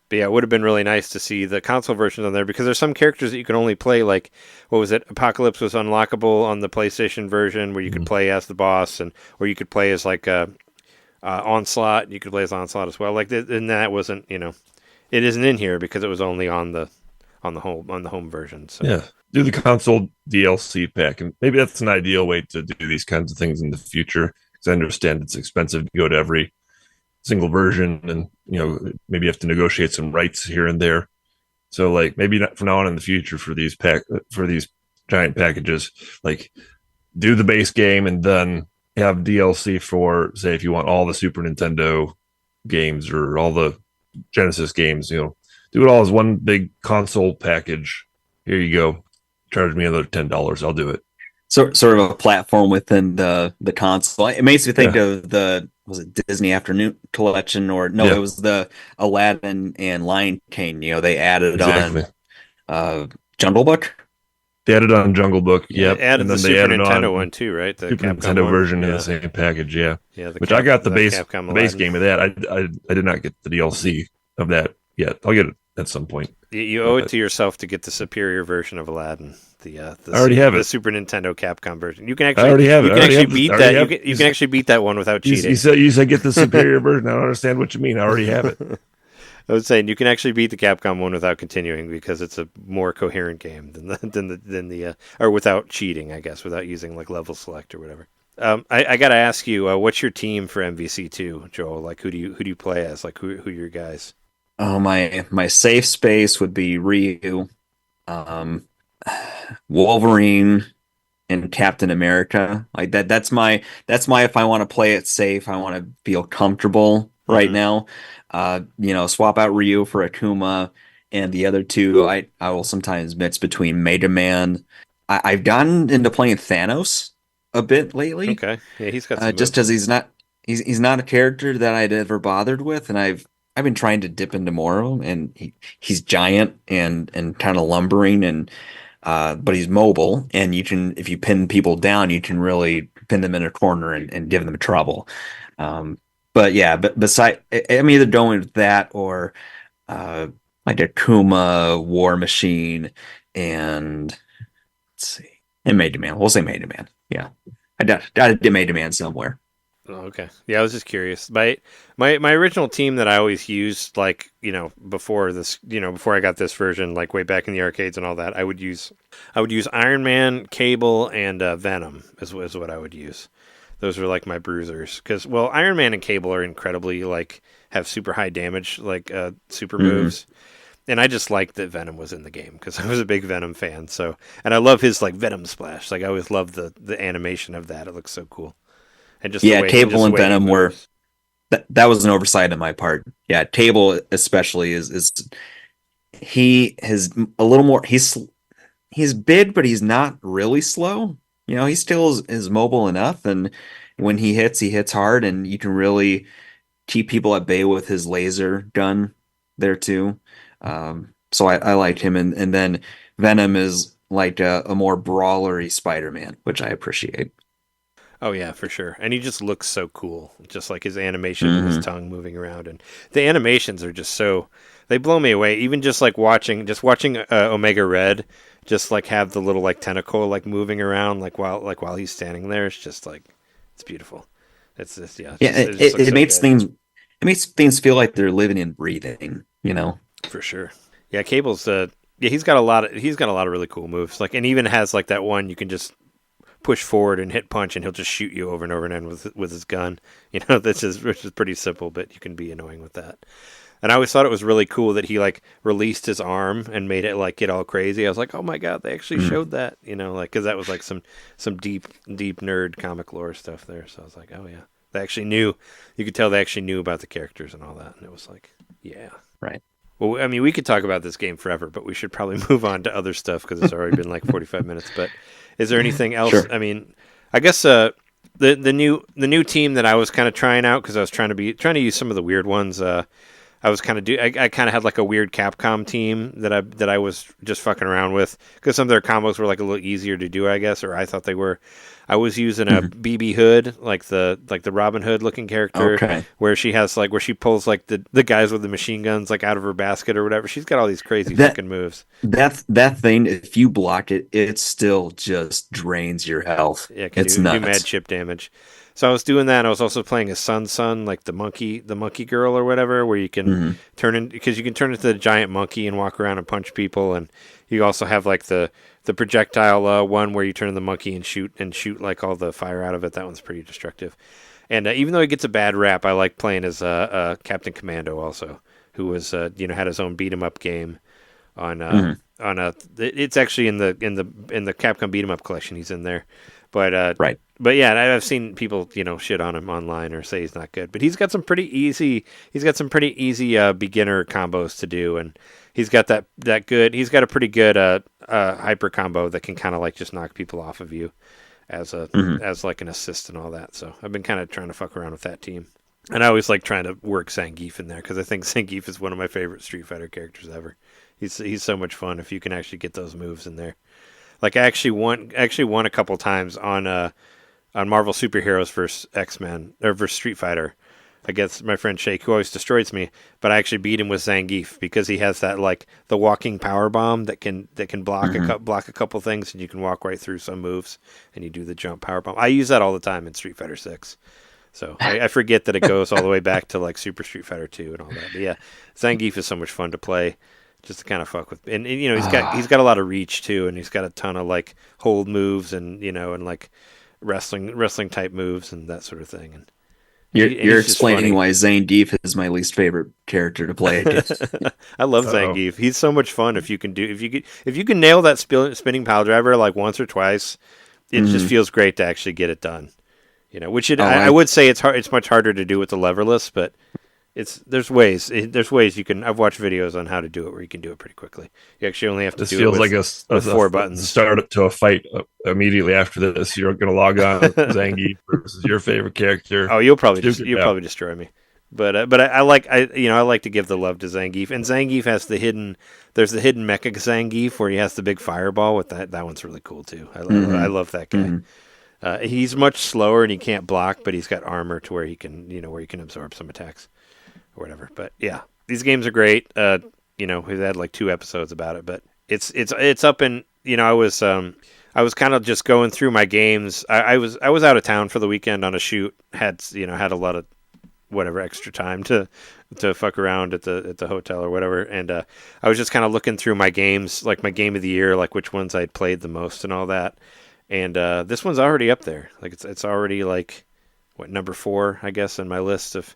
But yeah, it would have been really nice to see the console versions on there because there's some characters that you can only play, like, what was it? Apocalypse was unlockable on the PlayStation version where you could play as the boss, or you could play as like Onslaught. You could play as Onslaught as well. Like, and that wasn't, it isn't in here because it was only on the home version. So.
Yeah, do the console DLC pack, and maybe that's an ideal way to do these kinds of things in the future. Because I understand it's expensive to go to every single version, and maybe you have to negotiate some rights here and there. So like maybe not from now on in the future for these giant packages, like do the base game and then have DLC for, say, if you want all the Super Nintendo games or all the Genesis games, do it all as one big console package. Here you go. Charge me another $10. I'll do it.
So, sort of a platform within the console. It makes me think of was it Disney Afternoon Collection, or no, it was the Aladdin and Lion King. They added on Jungle Book.
They added on Jungle Book,
yep.
And
then the Super Nintendo one too, right? The
Super
Capcom
Nintendo
one
version in the same package, yeah. Which I got the base game of that. I did not get the DLC of that yet. I'll get it at some point.
You owe it to yourself to get the superior version of Aladdin. I
already have
the
it.
Super Nintendo Capcom version. You can actually.
I already have it.
You can actually beat that. You can actually beat that one without cheating.
You said get the superior version. I don't understand what you mean. I already have it.
I was saying you can actually beat the Capcom one without continuing because it's a more coherent game than the or without cheating, I guess, without using like level select or whatever. I got to ask you, what's your team for MVC2, Joel? Like, who do you play as? Like, who are your guys?
Oh, my safe space would be Ryu, Wolverine, and Captain America. Like that's my if I want to play it safe, I want to feel comfortable right now. Swap out Ryu for Akuma, and the other two I will sometimes mix between Mega Man. I've gotten into playing Thanos a bit lately.
Okay, yeah, he's got some
just because he's not a character that I'd ever bothered with, and I've been trying to dip into more of him, and he's giant and kind of lumbering, and but he's mobile, and you can, if you pin people down, you can really pin them in a corner and give them trouble. But beside, I'm either going with that or like Akuma, War Machine, and let's see, and Mega Man. We'll say Mega Man. Yeah, I got to Mega Man somewhere.
Oh, okay. Yeah, I was just curious. My original team that I always used, like, before I got this version, like way back in the arcades and all that, I would use Iron Man, Cable, and Venom is what I would use. Those were like my bruisers. Because, well, Iron Man and Cable are incredibly, like, have super high damage, like, super moves. And I just liked that Venom was in the game because I was a big Venom fan. So, and I love his, like, Venom splash. Like, I always loved the animation of that. It looks so cool. And just
Cable and Venom were that was an oversight on my part. Yeah, Cable especially is he has a little more. He's big, but he's not really slow. He still is mobile enough, and when he hits hard, and you can really keep people at bay with his laser gun there too. So I liked him, and then Venom is like a more brawlery Spider-Man, which I appreciate.
Oh yeah, for sure. And he just looks so cool. Just like his animation and his tongue moving around, and the animations are just they blow me away. Even just watching Omega Red just like have the little like tentacle like moving around while he's standing there. It's just like, it's beautiful. It's just it makes things feel like they're living and breathing, For sure. Yeah, Cable's he's got a lot of really cool moves. Like, and even has like that one you can just push forward and hit punch, and he'll just shoot you over and over again with his gun. Which is pretty simple, but you can be annoying with that. And I always thought it was really cool that he like released his arm and made it like get all crazy. I was like, oh my god, they actually showed that, because that was like some deep nerd comic lore stuff there. So I was like, oh yeah, they actually knew. You could tell they actually knew about the characters and all that, and it was like, yeah,
right.
Well, I mean, we could talk about this game forever, but we should probably move on to other stuff because it's already been like 45 minutes. But is there anything else?
Sure.
I mean, I guess the new team that I was kind of trying out because I was trying to use some of the weird ones. I was kind of I kind of had like a weird Capcom team that I was just fucking around with because some of their combos were like a little easier to do, I guess, or I thought they were. I was using a BB Hood, like the Robin Hood looking character, where she has like where she pulls like the guys with the machine guns like out of her basket or whatever. She's got all these crazy fucking moves.
That thing, if you block it, it still just drains your health.
Yeah, it can
It's
do
nuts.
mad chip damage. So I was doing that, and I was also playing a Sun, like the monkey girl or whatever, where you can turn in because you can turn into the giant monkey and walk around and punch people, and you also have like the projectile one where you turn the monkey and shoot like all the fire out of it. That one's pretty destructive. And even though he gets a bad rap, I like playing as Captain Commando also, who was had his own beat 'em up game on it's actually in the Capcom beat 'em up collection. He's in there, but
right.
But yeah, I've seen people shit on him online or say he's not good, but he's got some pretty easy beginner combos to do, and he's got that good. He's got a pretty good hyper combo that can kind of like just knock people off of you as as like an assist and all that. So I've been kind of trying to fuck around with that team. And I always like trying to work Zangief in there because I think Zangief is one of my favorite Street Fighter characters ever. He's so much fun if you can actually get those moves in there. Like I actually won a couple times on Marvel Superheroes versus X-Men or versus Street Fighter against my friend Shake, who always destroys me. But I actually beat him with Zangief because he has that like the walking power bomb that can block block a couple things, and you can walk right through some moves, and you do the jump power bomb. I use that all the time in Street Fighter 6. So I forget that it goes all the way back to like Super Street Fighter 2 and all that. But yeah, Zangief is so much fun to play, just to kind of fuck with. And he's got a lot of reach too, and he's got a ton of like hold moves and and like wrestling type moves and that sort of thing. And
you're explaining why Zangief is my least favorite character to play against.
I love Zangief. He's so much fun if you can nail that spinning pile driver like once or twice. It just feels great to actually get it done. I would say it's hard. It's much harder to do with the leverless, but there's ways you can. I've watched videos on how to do it where you can do it pretty quickly. You actually only have to do it with 4 buttons.
Start to a fight immediately after this. You're going to log on Zangief versus your favorite character.
Oh, you'll probably destroy me. But I like to give the love to Zangief, and Zangief has there's the hidden Mecha Zangief where he has the big fireball with that. That one's really cool too. I love that guy. He's much slower and he can't block, but he's got armor to where he can absorb some attacks or whatever. But yeah, these games are great. We've had like 2 episodes about it, but it's up in. I was kind of just going through my games. I was out of town for the weekend on a shoot. Had a lot of whatever extra time to fuck around at the hotel or whatever, and I was just kind of looking through my games, like my game of the year, like which ones I'd played the most and all that. And this one's already up there. Like it's already like number 4, I guess, in my list of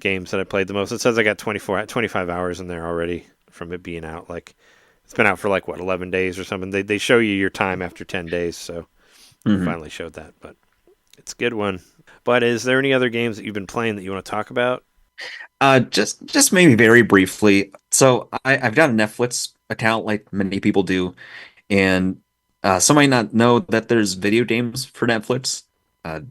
games that I played the most. It says I got 25 hours in there already from it being out. Like it's been out for like 11 days or something. They show you your time after 10 days, so finally showed that. But it's a good one. But is there any other games that you've been playing that you want to talk about?
Just maybe very briefly. So I've got a Netflix account like many people do, and some might not know that there's video games for Netflix.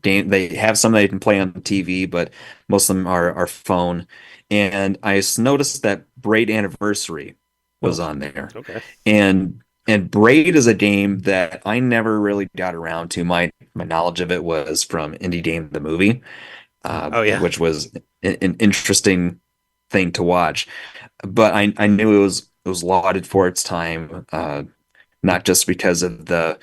They have some that you can play on TV, but most of them are phone. And I noticed that Braid Anniversary was on there. Okay. And Braid is a game that I never really got around to. My knowledge of it was from Indie Game the movie, which was an interesting thing to watch. But I knew it was lauded for its time. Not just because of the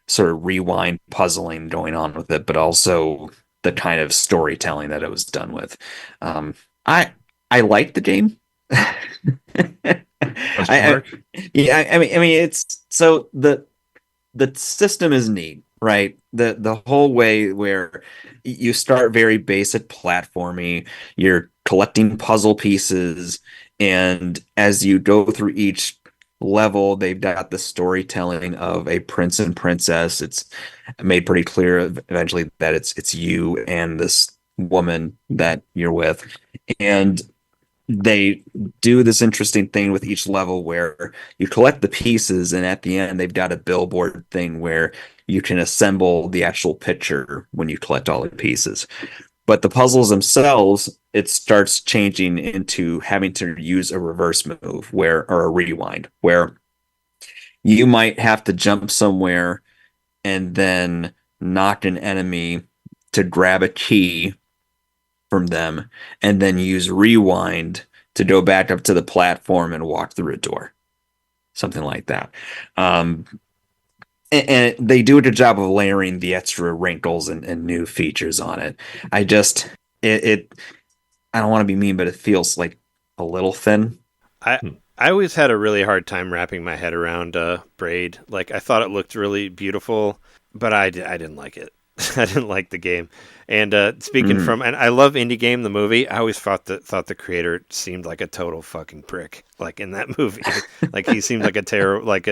sort of rewind puzzling going on with it, but also the kind of storytelling that it was done with. I like the game. I mean, it's so the system is neat, right? The whole way where you start very basic platforming, you're collecting puzzle pieces, and as you go through each level, they've got the storytelling of a prince and princess. It's made pretty clear eventually that it's you and this woman that you're with, and they do this interesting thing with each level where you collect the pieces, and at the end they've got a billboard thing where you can assemble the actual picture when you collect all the pieces. But the puzzles themselves, it starts changing into having to use a reverse move or a rewind, where you might have to jump somewhere and then knock an enemy to grab a key from them, and then use rewind to go back up to the platform and walk through a door. Something like that. And they do a good job of layering the extra wrinkles and new features on it. I just I don't want to be mean, but it feels like a little thin.
I always had a really hard time wrapping my head around Braid. Like, I thought it looked really beautiful, but I didn't like it. I didn't like the game. And speaking from, and I love Indie Game, the movie. I always thought the creator seemed like a total fucking prick. Like in that movie, like he seemed like a terror. Like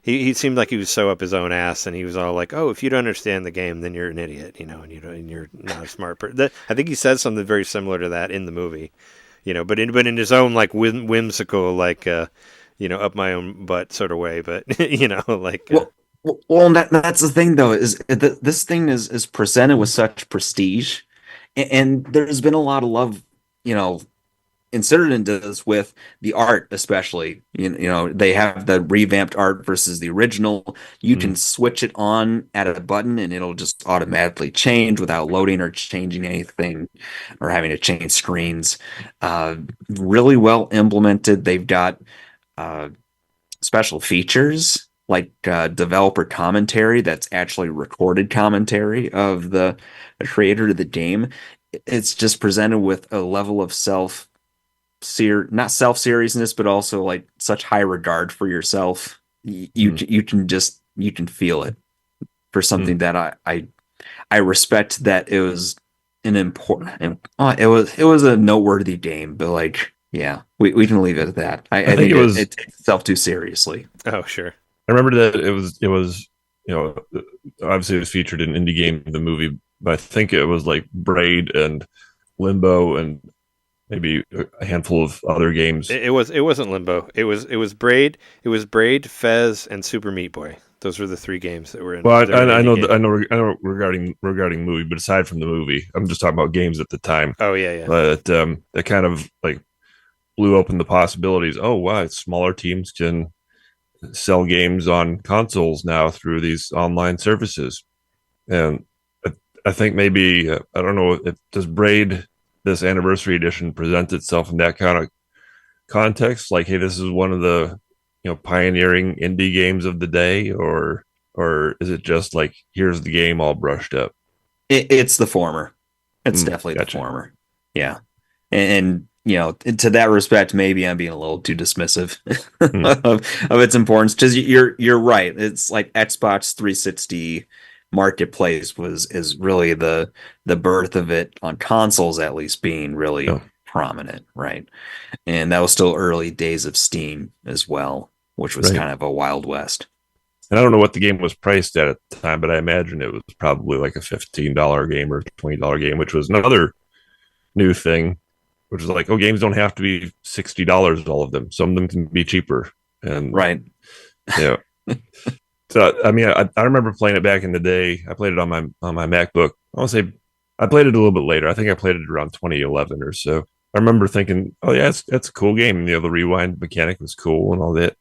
he seemed like he was so up his own ass, and he was all like, "Oh, if you don't understand the game, then you're an idiot," and you're not a smart person. I think he said something very similar to that in the movie, but in his own like whimsical, like up my own butt sort of way. But like.
Well, that's the thing, though, is that this thing is presented with such prestige, and there's been a lot of love, inserted into this with the art, especially. They have the revamped art versus the original. You can switch it on at a button, and it'll just automatically change without loading or changing anything, or having to change screens. Really well implemented. They've got special features, like developer commentary that's actually recorded commentary of the creator of the game. It's just presented with a level of not self-seriousness, but also like such high regard for yourself. You can feel it for something that I respect. That it was an important, it was a noteworthy game, but like, yeah, we can leave it at that. I think it takes itself too seriously.
Oh, sure.
I remember that it was obviously it was featured in Indie Game, the movie, but I think it was like Braid and Limbo and maybe a handful of other games.
It wasn't Limbo. It was Braid. It was Braid, Fez, and Super Meat Boy. Those were the three games that were in.
Well, I know regarding movie, but aside from the movie, I'm just talking about games at the time.
Oh yeah.
But that kind of like blew open the possibilities. Oh wow, smaller teams can sell games on consoles now through these online services. And I think maybe, I don't know, does Braid, this anniversary edition, present itself in that kind of context? Like, hey, this is one of the, pioneering indie games of the day, or is it just like, here's the game all brushed up?
It's the former. It's definitely the former. Yeah. And to that respect, maybe I'm being a little too dismissive of its importance, because you're right. It's like Xbox 360 marketplace is really the birth of it on consoles, at least, being really prominent, right? And that was still early days of Steam as well, which was kind of a Wild West.
And I don't know what the game was priced at the time, but I imagine it was probably like a $15 game or $20 game, which was another new thing. Which is like, games don't have to be $60, all of them. Some of them can be cheaper. And
right.
Yeah. So I mean, I remember playing it back in the day. I played it on my MacBook. I want to say I played it a little bit later. I think I played it around 2011 or so. I remember thinking, oh yeah, that's a cool game. The rewind mechanic was cool and all that.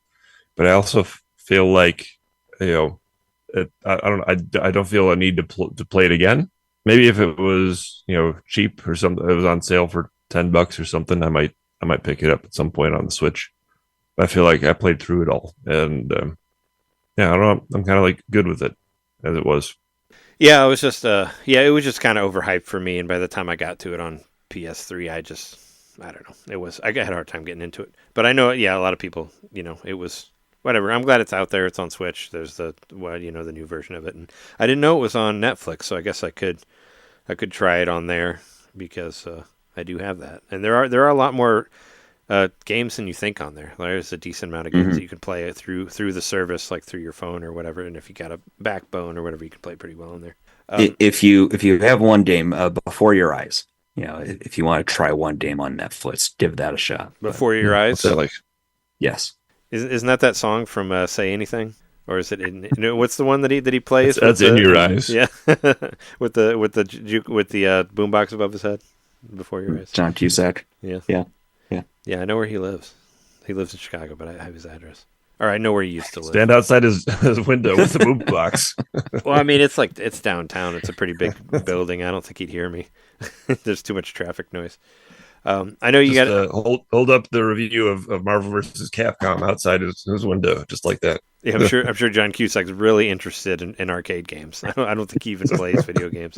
But I also feel like, I don't feel a need to play it again. Maybe if it was, cheap or something, it was on sale for $10 or something, I might pick it up at some point on the Switch. But I feel like I played through it all, and I don't know. I'm kind of like good with it as it was.
Yeah, it was just it was just kind of overhyped for me, and by the time I got to it on PS3, I don't know. I had a hard time getting into it. But I know, a lot of people, it was whatever. I'm glad it's out there. It's on Switch. There's the new version of it, and I didn't know it was on Netflix, so I guess I could try it on there, because I do have that, and there are a lot more games than you think on there. There's a decent amount of games that you can play through the service, like through your phone or whatever. And if you got a backbone or whatever, you can play pretty well on there.
If you have one game before your eyes, if you want to try one game on Netflix, give that a shot.
Before your eyes,
like,
yes.
Isn't that song from Say Anything? Or is it in? What's the one that he plays?
That's In Your Eyes.
Yeah, with the boombox above his head before your eyes.
John Cusack.
Yeah.
Yeah.
I know where he lives. He lives in Chicago, but I have his address. Or I know where he used to live.
Stand outside his window with the boombox.
Well, I mean, it's downtown. It's a pretty big building. I don't think he'd hear me. There's too much traffic noise. I know you got
hold up the review of Marvel vs. Capcom outside his window, just like that.
Yeah, I'm sure John Cusack's really interested in arcade games. I don't think he even plays video games.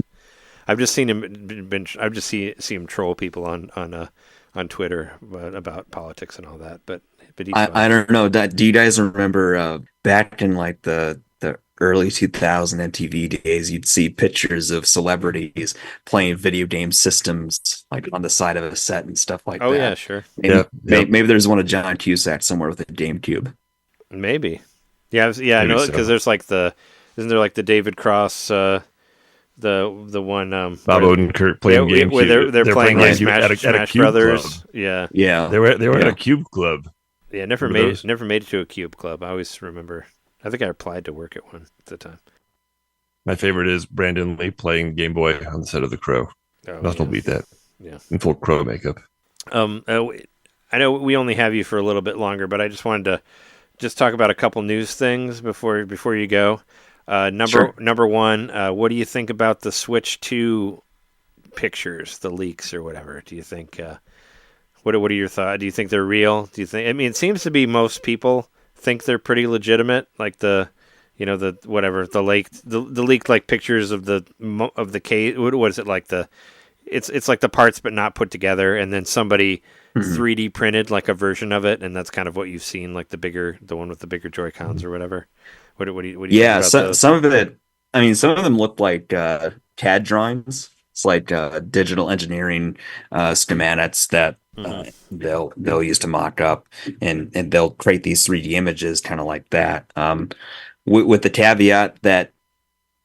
I've just seen him. I've just see him troll people on Twitter about politics and all that. But he's
I don't know. Do you guys remember back in like the early 2000 MTV days, you'd see pictures of celebrities playing video game systems like on the side of a set and stuff like that.
Oh yeah, sure.
Maybe there's one of John Cusack somewhere with a GameCube.
Maybe. Yeah, I know because there's like isn't there like the David Cross the one
Bob Odenkirk playing GameCube
where they're playing like Smash Brothers.
Club.
Yeah.
They were at a Cube Club.
Yeah, never made it to a Cube Club. I always remember. I think I applied to work at one at the time.
My favorite is Brandon Lee playing Game Boy on the set of The Crow.
Oh,
Nothing will beat that.
Yeah,
in full Crow makeup.
I know we only have you for a little bit longer, but I just wanted to just talk about a couple news things before you go. Number one, what do you think about the Switch 2 pictures, the leaks or whatever? Do you think what are your thoughts? Do you think they're real? Do you think? I mean, it seems to be most people think they're pretty legitimate, like the leaked like pictures of the case. What is it like it's like the parts but not put together, and then somebody 3D printed like a version of it, and that's kind of what you've seen, like the one with the bigger Joy-Cons or whatever. What do you think about those?
Some of it. I mean, some of them look like CAD drawings. It's like digital engineering schematics that they'll use to mock up, and they'll create these 3D images kind of like that. With the caveat that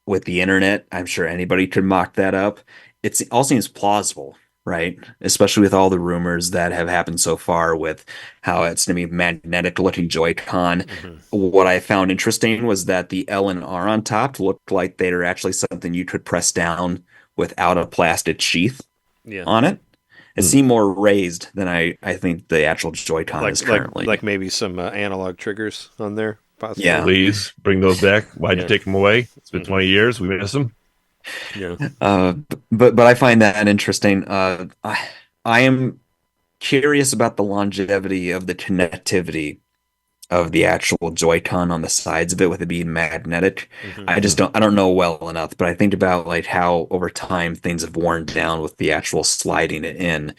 with the internet, I'm sure anybody could mock that up. It all seems plausible, right? Especially with all the rumors that have happened so far with how it's going to be magnetic looking Joy-Con. What I found interesting was that the L and R on top looked like they were actually something you could press down without a plastic sheath on it. It seemed more raised than I think the actual Joy-Con is currently.
Like maybe some analog triggers on there, possibly.
Yeah.
Please bring those back. Why'd you take them away? It's been 20 years. We miss them.
Yeah.
But I find that interesting. I am curious about the longevity of the connectivity of the actual Joy-Con on the sides of it, with it being magnetic. I don't know well enough, but I think about like how over time things have worn down with the actual sliding it in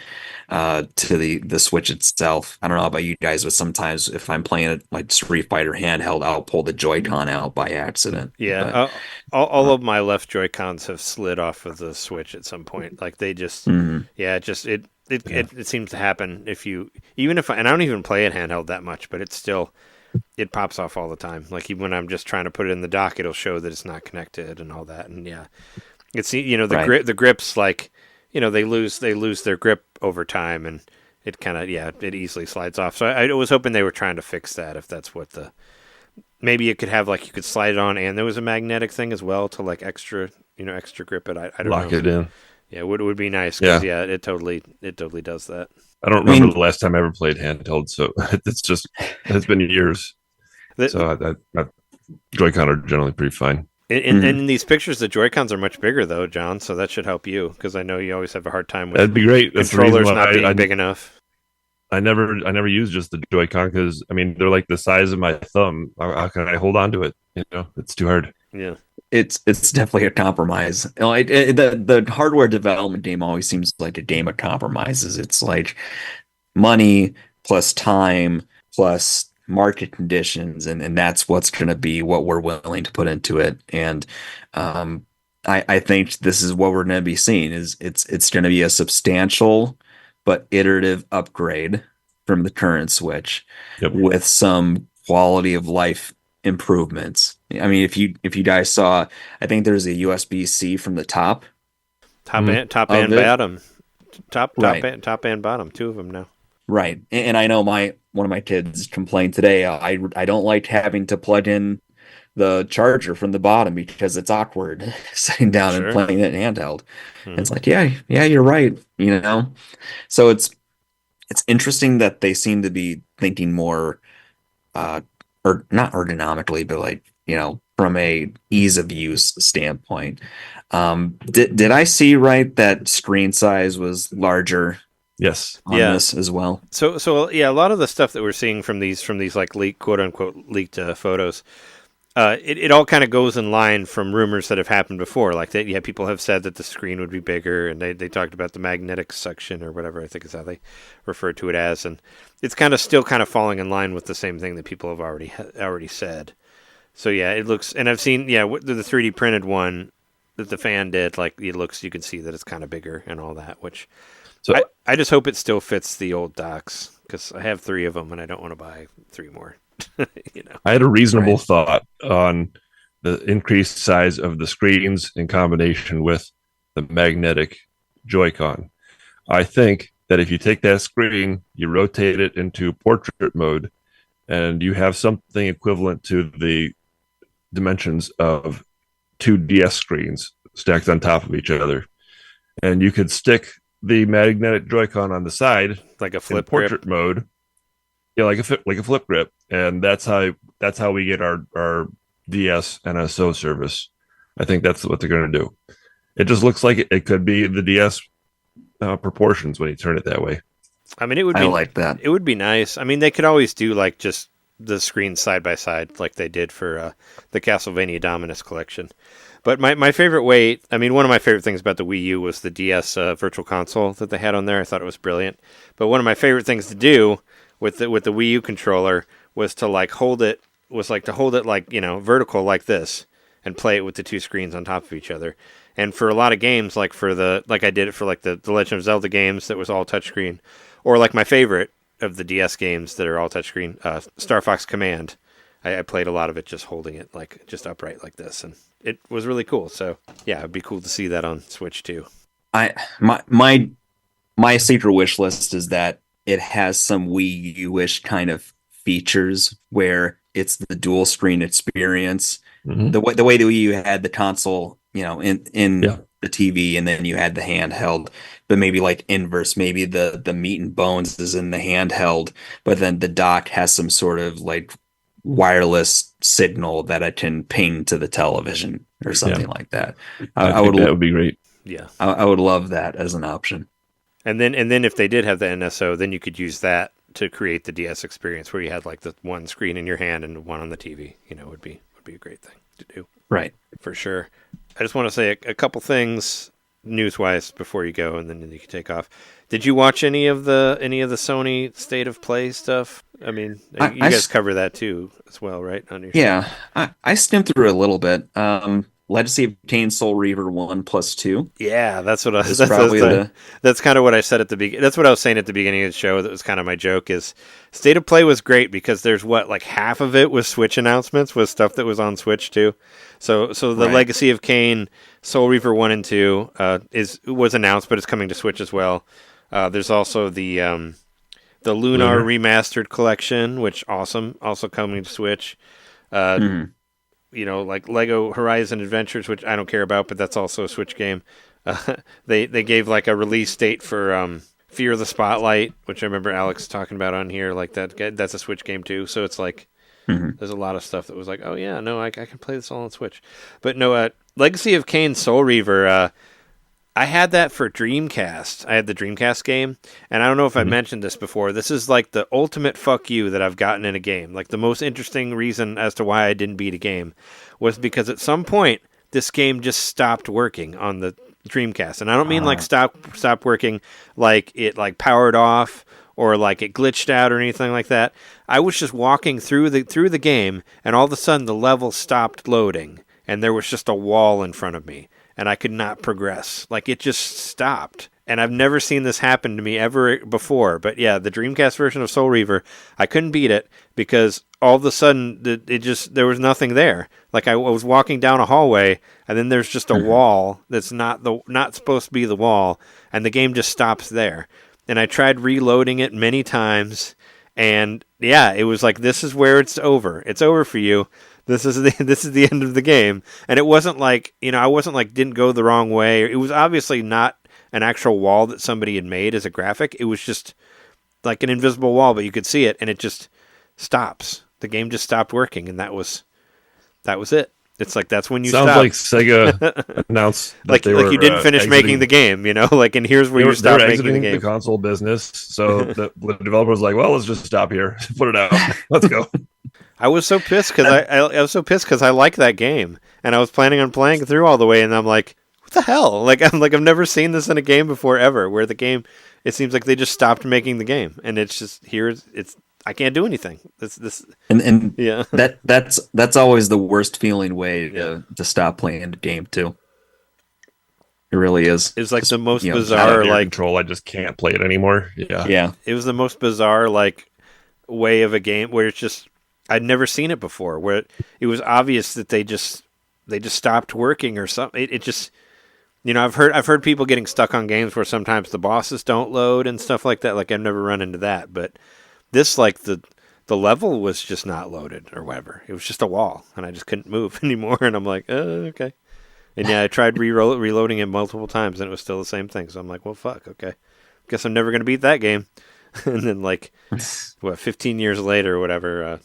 to the Switch itself. I don't know about you guys, but sometimes if I'm playing it like Street Fighter handheld, I'll pull the Joy-Con out by accident.
Yeah, all of my left Joy-Cons have slid off of the Switch at some point. Like they just, It seems to happen and I don't even play it handheld that much, but it pops off all the time. Like even when I'm just trying to put it in the dock, it'll show that it's not connected and all that. And it's the grips, like they lose their grip over time, and it kind of it easily slides off. So I was hoping they were trying to fix that. If that's what maybe it could have, like you could slide it on, and there was a magnetic thing as well to like extra grip it. I don't know.
Lock it in.
Yeah, it would be nice because it totally does that.
I don't remember the last time I ever played handheld, so it's been years. So Joy-Con are generally pretty fine.
And in these pictures, the Joy-Cons are much bigger though, John. So that should help you, because I know you always have a hard time with
that'd be great.
Controllers not being big enough.
I never use just the Joy-Con because I mean they're like the size of my thumb. How can I hold on to it? It's too hard.
Yeah.
It's definitely a compromise. The hardware development game always seems like a game of compromises. It's like money plus time plus market conditions, and that's what's going to be what we're willing to put into it. And I think this is what we're going to be seeing. It's going to be a substantial but iterative upgrade from the current Switch with some quality of life improvements. I mean, if you guys saw, I think there's a USB-C from the top
and bottom, top and bottom, two of them now.
Right, and I know one of my kids complained today. I don't like having to plug in the charger from the bottom because it's awkward sitting down and
Sure.
playing it handheld.
Mhm.
It's like, yeah, you're right, you know. So it's interesting that they seem to be thinking more, or not ergonomically, but like, from a ease of use standpoint. Did I see right that screen size was larger
Yes.
on
Yeah.
this as well?
So yeah, a lot of the stuff that we're seeing from these like leaked, quote unquote leaked photos, it all kind of goes in line from rumors that have happened before. Like that, yeah, people have said that the screen would be bigger, and they talked about the magnetic suction or whatever I think is how they refer to it as, and it's kind of still kind of falling in line with the same thing that people have already said. So yeah, it looks, and I've seen the 3D printed one that the fan did. Like it looks, you can see that it's kind of bigger and all that, which.
So
I just hope it still fits the old docks because I have 3 of them and I don't want to buy 3 more.
I had a reasonable
Right.
thought on the increased size of the screens in combination with the magnetic Joy-Con. I think that if you take that screen, you rotate it into portrait mode, and you have something equivalent to the dimensions of 2 DS screens stacked on top of each other. And you could stick the magnetic Joy-Con on the side,
Like a
in
flip
portrait
grip.
mode. Yeah, like a flip grip, and that's how we get our DS NSO service. I think that's what they're going to do. It just looks like it could be the DS proportions when you turn it that way.
I mean, it would
I
be
like that.
it would be nice. I mean, they could always do like just the screens side by side like they did for the Castlevania Dominus collection. But my favorite way, I mean, one of my favorite things about the Wii U was the DS Virtual Console that they had on there. I thought it was brilliant. But one of my favorite things to do with the Wii U controller was to hold it like, vertical like this and play it with the 2 screens on top of each other. And for a lot of games, like I did it for like the Legend of Zelda games that was all touchscreen, or like my favorite of the DS games that are all touchscreen, Star Fox Command. I played a lot of it just holding it like just upright like this, and it was really cool. So yeah, it'd be cool to see that on Switch too.
My secret wish list is that it has some Wii U-ish kind of features where it's the dual screen experience.
Mhm.
The way the Wii U had the console, in
Yeah.
the TV, and then you had the handheld, but maybe like inverse. Maybe the meat and bones is in the handheld, but then the dock has some sort of like wireless signal that I can ping to the television or something like that. I
think
would
that would be great.
Yeah,
I would love that as an option.
and then if they did have the NSO, then you could use that to create the DS experience where you had like the one screen in your hand and one on the TV. Would be a great thing to do.
Right.
For sure. I just want to say a couple things news-wise before you go, and then you can take off. Did you watch any of the Sony State of Play stuff? I mean, you guys cover that too as well, right? On your
Yeah, I skimmed through a little bit. Legacy of Kain Soul Reaver 1+2
Yeah, that's what I was.
is probably
That's kind of what I said at the beginning. That's what I was saying at the beginning of the show. That was kind of my joke. Is State of Play was great because there's like half of it was Switch announcements, was stuff that was on Switch too. So the
Right.
Legacy of Kain Soul Reaver 1 and 2 was announced, but it's coming to Switch as well. There's also the Lunar Remastered Collection, which also coming to Switch.
Mhm.
Like Lego Horizon Adventures, which I don't care about, but that's also a Switch game. They gave like a release date for Fear of the Spotlight, which I remember Alex talking about on here. Like that's a Switch game too. So it's like
Mhm.
there's a lot of stuff that was like, oh yeah, no, I can play this all on Switch. But no, Legacy of Kain Soul Reaver. I had that for Dreamcast. I had the Dreamcast game, and I don't know if I mentioned this before. This is like the ultimate fuck you that I've gotten in a game. Like the most interesting reason as to why I didn't beat a game was because at some point this game just stopped working on the Dreamcast, and I don't mean like stopped working, like it like powered off or like it glitched out or anything like that. I was just walking through the game, and all of a sudden the level stopped loading, and there was just a wall in front of me. And I could not progress. Like, it just stopped. And I've never seen this happen to me ever before. But yeah, the Dreamcast version of Soul Reaver, I couldn't beat it because all of a sudden there was nothing there. Like I was walking down a hallway and then there's just a wall that's not supposed to be the wall, and the game just stops there. And I tried reloading it many times, and yeah, it was like, this is where it's over. It's over for you. this is the end of the game. And it wasn't like, I wasn't like didn't go the wrong way. It was obviously not an actual wall that somebody had made as a graphic. It was just like an invisible wall, but you could see it, and it just stops. The game just stopped working, and that was it. It's like that's when you
Sounds
stop.
like Sega announced that
like
they were
you didn't finish
exiting,
making the game, and here's where you stop making the
exiting
game.
the console business. So the developer was like, "Well, let's just stop here, put it out, let's go."
I was so pissed because I was so pissed because I like that game, and I was planning on playing through all the way, and I'm like, what the hell? I've never seen this in a game before ever, where the game, it seems like they just stopped making the game, and it's just I can't do anything.
And
yeah,
that's always the worst feeling way to stop playing a game too. It really is.
It's like the most
Out
bizarre
of your control. I just can't play it anymore.
Yeah.
It was the most bizarre way of a game where it's just I'd never seen it before. Where it was obvious that they just stopped working or something. It just I've heard people getting stuck on games where sometimes the bosses don't load and stuff like that. Like I've never run into that, but this the level was just not loaded or whatever. It was just a wall, and I just couldn't move anymore. And I'm like, okay. And yeah, I tried reloading it multiple times, and it was still the same thing. So I'm like, well, fuck, okay. Guess I'm never gonna beat that game. And then 15 years later or whatever,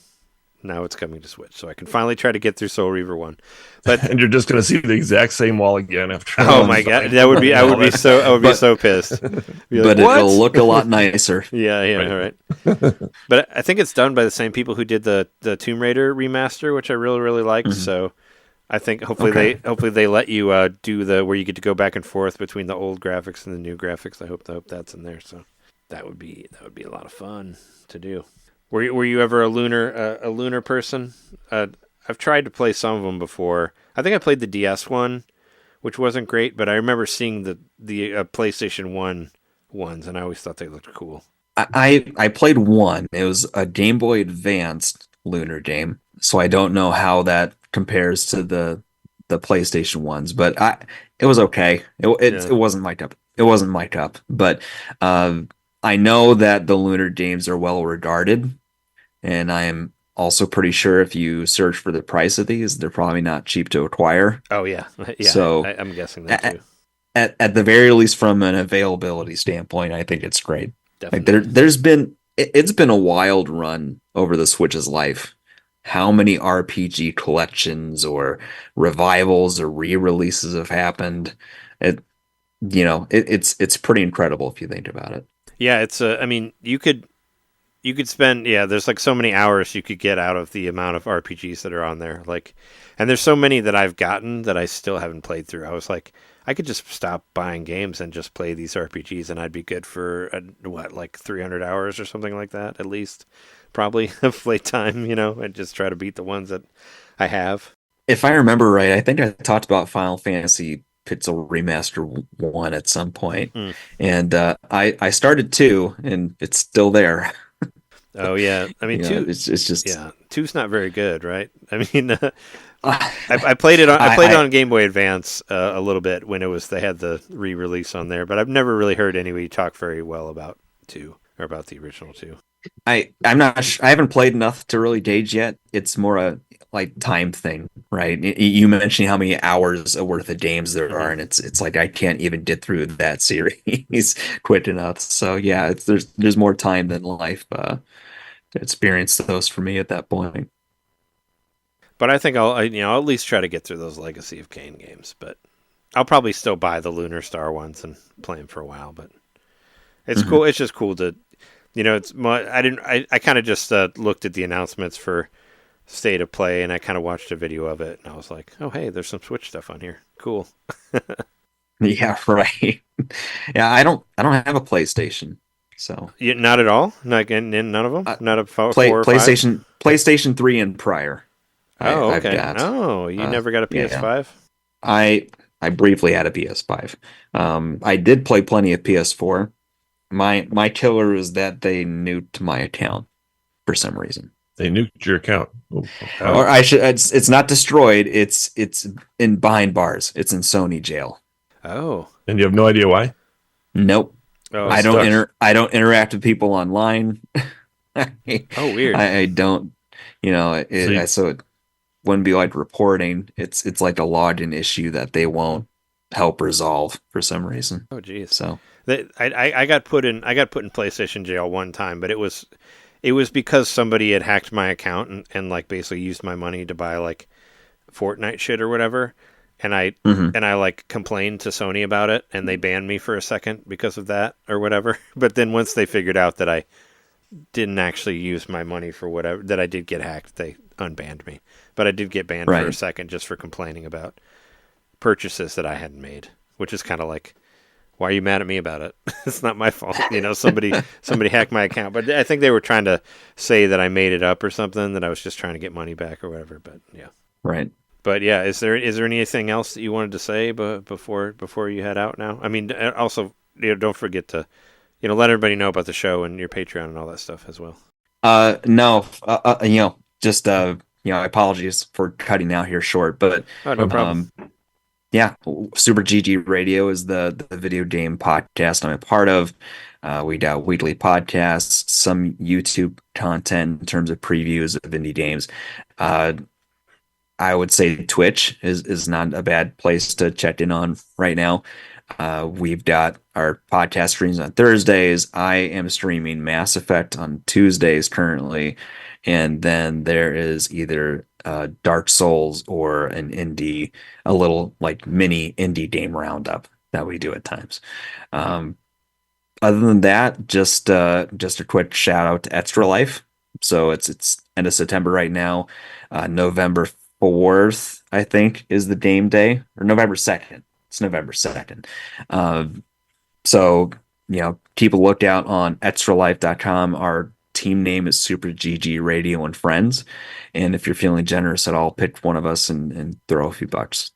now it's coming to Switch, so I can finally try to get through Soul Reaver 1. But
and you're just going to see the exact same wall again after.
Oh my god, I would be so pissed.
But it'll look a lot nicer.
Yeah, right. But I think it's done by the same people who did the Tomb Raider remaster, which I really liked. Mm-hmm. So I think hopefully they let you do where you get to go back and forth between the old graphics and the new graphics. I hope that's in there. So that would be a lot of fun to do. Were you ever a lunar person? I've tried to play some of them before. I think I played the DS one, which wasn't great, but I remember seeing the PlayStation 1 ones, and I always thought they looked cool.
I played one. It was a Game Boy Advanced lunar game, so I don't know how that compares to the PlayStation ones, but it was okay. It wasn't my cup. It wasn't my cup, but I know that the lunar games are well regarded. And I am also pretty sure if you search for the price of these, they're probably not cheap to acquire.
Oh, yeah.
So
I'm guessing that too.
At the very least, from an availability standpoint, I think it's great.
Definitely.
It's been a wild run over the Switch's life. How many RPG collections or revivals or re-releases have happened? It's pretty incredible if you think about it.
Yeah, it's you could spend, there's so many hours you could get out of the amount of RPGs that are on there. And there's so many that I've gotten that I still haven't played through. I was like, I could just stop buying games and just play these RPGs, and I'd be good for 300 hours or something like that, at least, probably of playtime, and just try to beat the ones that I have.
If I remember right, I think I talked about Final Fantasy Pixel Remaster 1 at some point, and I started 2, and it's still there.
Oh yeah, I mean 2.
It's just
2's not very good, right? I mean, I played it on Game Boy Advance a little bit when they had the re-release on there, but I've never really heard anybody talk very well about 2 or about the original 2.
I'm not sure. I haven't played enough to really gauge yet. It's more a time thing, right? You mentioned how many hours worth of games there are, and it's like I can't even get through that series quick enough. So yeah, there's more time than life to experience those for me at that point.
But I think I'll at least try to get through those Legacy of Kain games. But I'll probably still buy the Lunar Star ones and play them for a while. But it's cool. It's just cool to, I kind of just looked at the announcements for State of Play, and I kind of watched a video of it, and I was like, oh hey, there's some Switch stuff on here. Cool.
Yeah, right. Yeah, I don't have a PlayStation, so
not at all. Not in none of them. Not a 4 or 5?
PlayStation 3 and prior.
Oh,
I've
okay.
got.
Oh, you never got a PS5?
Yeah. I briefly had a PS5. I did play plenty of PS4. My killer is that they nuked my account for some reason.
They nuked your account.
Or I should. It's not destroyed. It's in behind bars. It's in Sony jail.
Oh.
And you have no idea why?
Nope.
Oh,
I don't interact with people online.
Oh, weird.
I don't. wouldn't be like reporting. It's like a logged in issue that they won't help resolve for some reason.
Oh, geez.
So
I got put in PlayStation jail one time, but it was because somebody had hacked my account and like basically used my money to buy like Fortnite shit or whatever. And I like complained to Sony about it, and they banned me for a second because of that or whatever. But then once they figured out that I didn't actually use my money for whatever, that I did get hacked, they unbanned me. But I did get banned for a second just for complaining about purchases that I hadn't made, which is kind of like, why are you mad at me about it? It's not my fault. Somebody hacked my account. But I think they were trying to say that I made it up or something, that I was just trying to get money back or whatever. But yeah.
Right.
But yeah, is there anything else that you wanted to say before you head out now? I mean, also, don't forget to, let everybody know about the show and your Patreon and all that stuff as well.
No, just apologies for cutting out here short, but
no problem.
Yeah, Super GG Radio is the video game podcast I'm a part of. We do weekly podcasts, some YouTube content in terms of previews of indie games. I would say Twitch is not a bad place to check in on right now. We've got our podcast streams on Thursdays. I am streaming Mass Effect on Tuesdays currently. And then there is either Dark Souls or a little like mini indie game roundup that we do at times. Other than that, just a quick shout out to Extra Life. So it's end of September right now. November 4th, I think, is the game day, or November 2nd. It's November 2nd. So, keep a lookout on extralife.com. Our team name is Super GG Radio and Friends. And if you're feeling generous at all, pick one of us and throw a few bucks.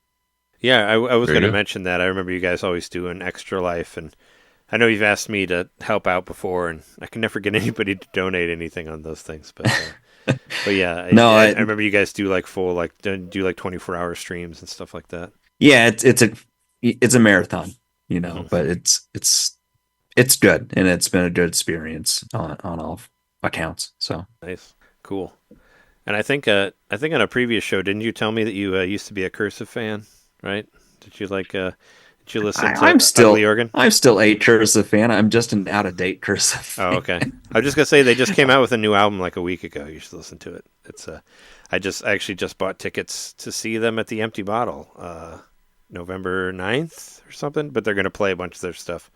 Yeah, I was going to mention that. I remember you guys always do an Extra Life, and I know you've asked me to help out before, and I can never get anybody to donate anything on those things, but yeah, I remember you guys do like full, like do like 24-hour streams and stuff like that.
Yeah, it's a marathon, but it's good, and it's been a good experience on all accounts. So
nice, cool. And I think on a previous show, didn't you tell me that you used to be a Cursive fan, right? Did you listen to Ugly Organ?
I'm still a Cursive fan. I'm just an out-of-date Cursive fan.
Oh, okay. I was just gonna say they just came out with a new album like a week ago. You should listen to it. It's I actually just bought tickets to see them at the Empty Bottle, November 9th or something. But they're gonna play a bunch of their stuff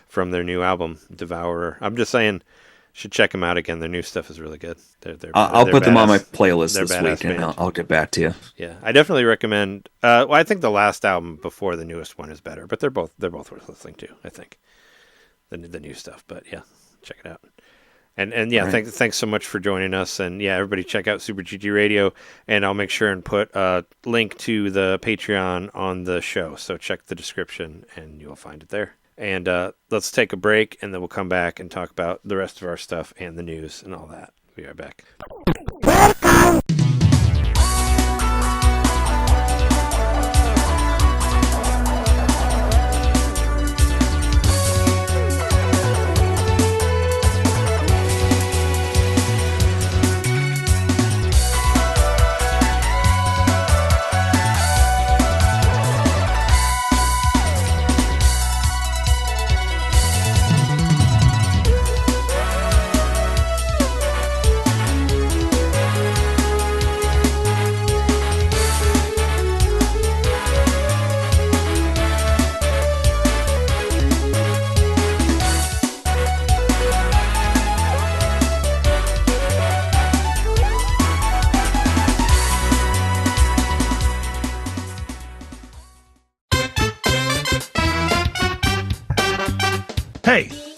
from their new album, Devourer. I'm just saying, should check them out again. Their new stuff is really good.
I'll put them on my playlist this week, and I'll get back to you.
Yeah, I definitely recommend. Well, I think the last album before the newest one is better, but they're both worth listening to. I think the new stuff, but yeah, check it out. And yeah, right. Thanks so much for joining us. And yeah, everybody check out Super GG Radio, and I'll make sure and put a link to the Patreon on the show. So check the description, and you'll find it there. And let's take a break, and then we'll come back and talk about the rest of our stuff and the news and all that. We are back.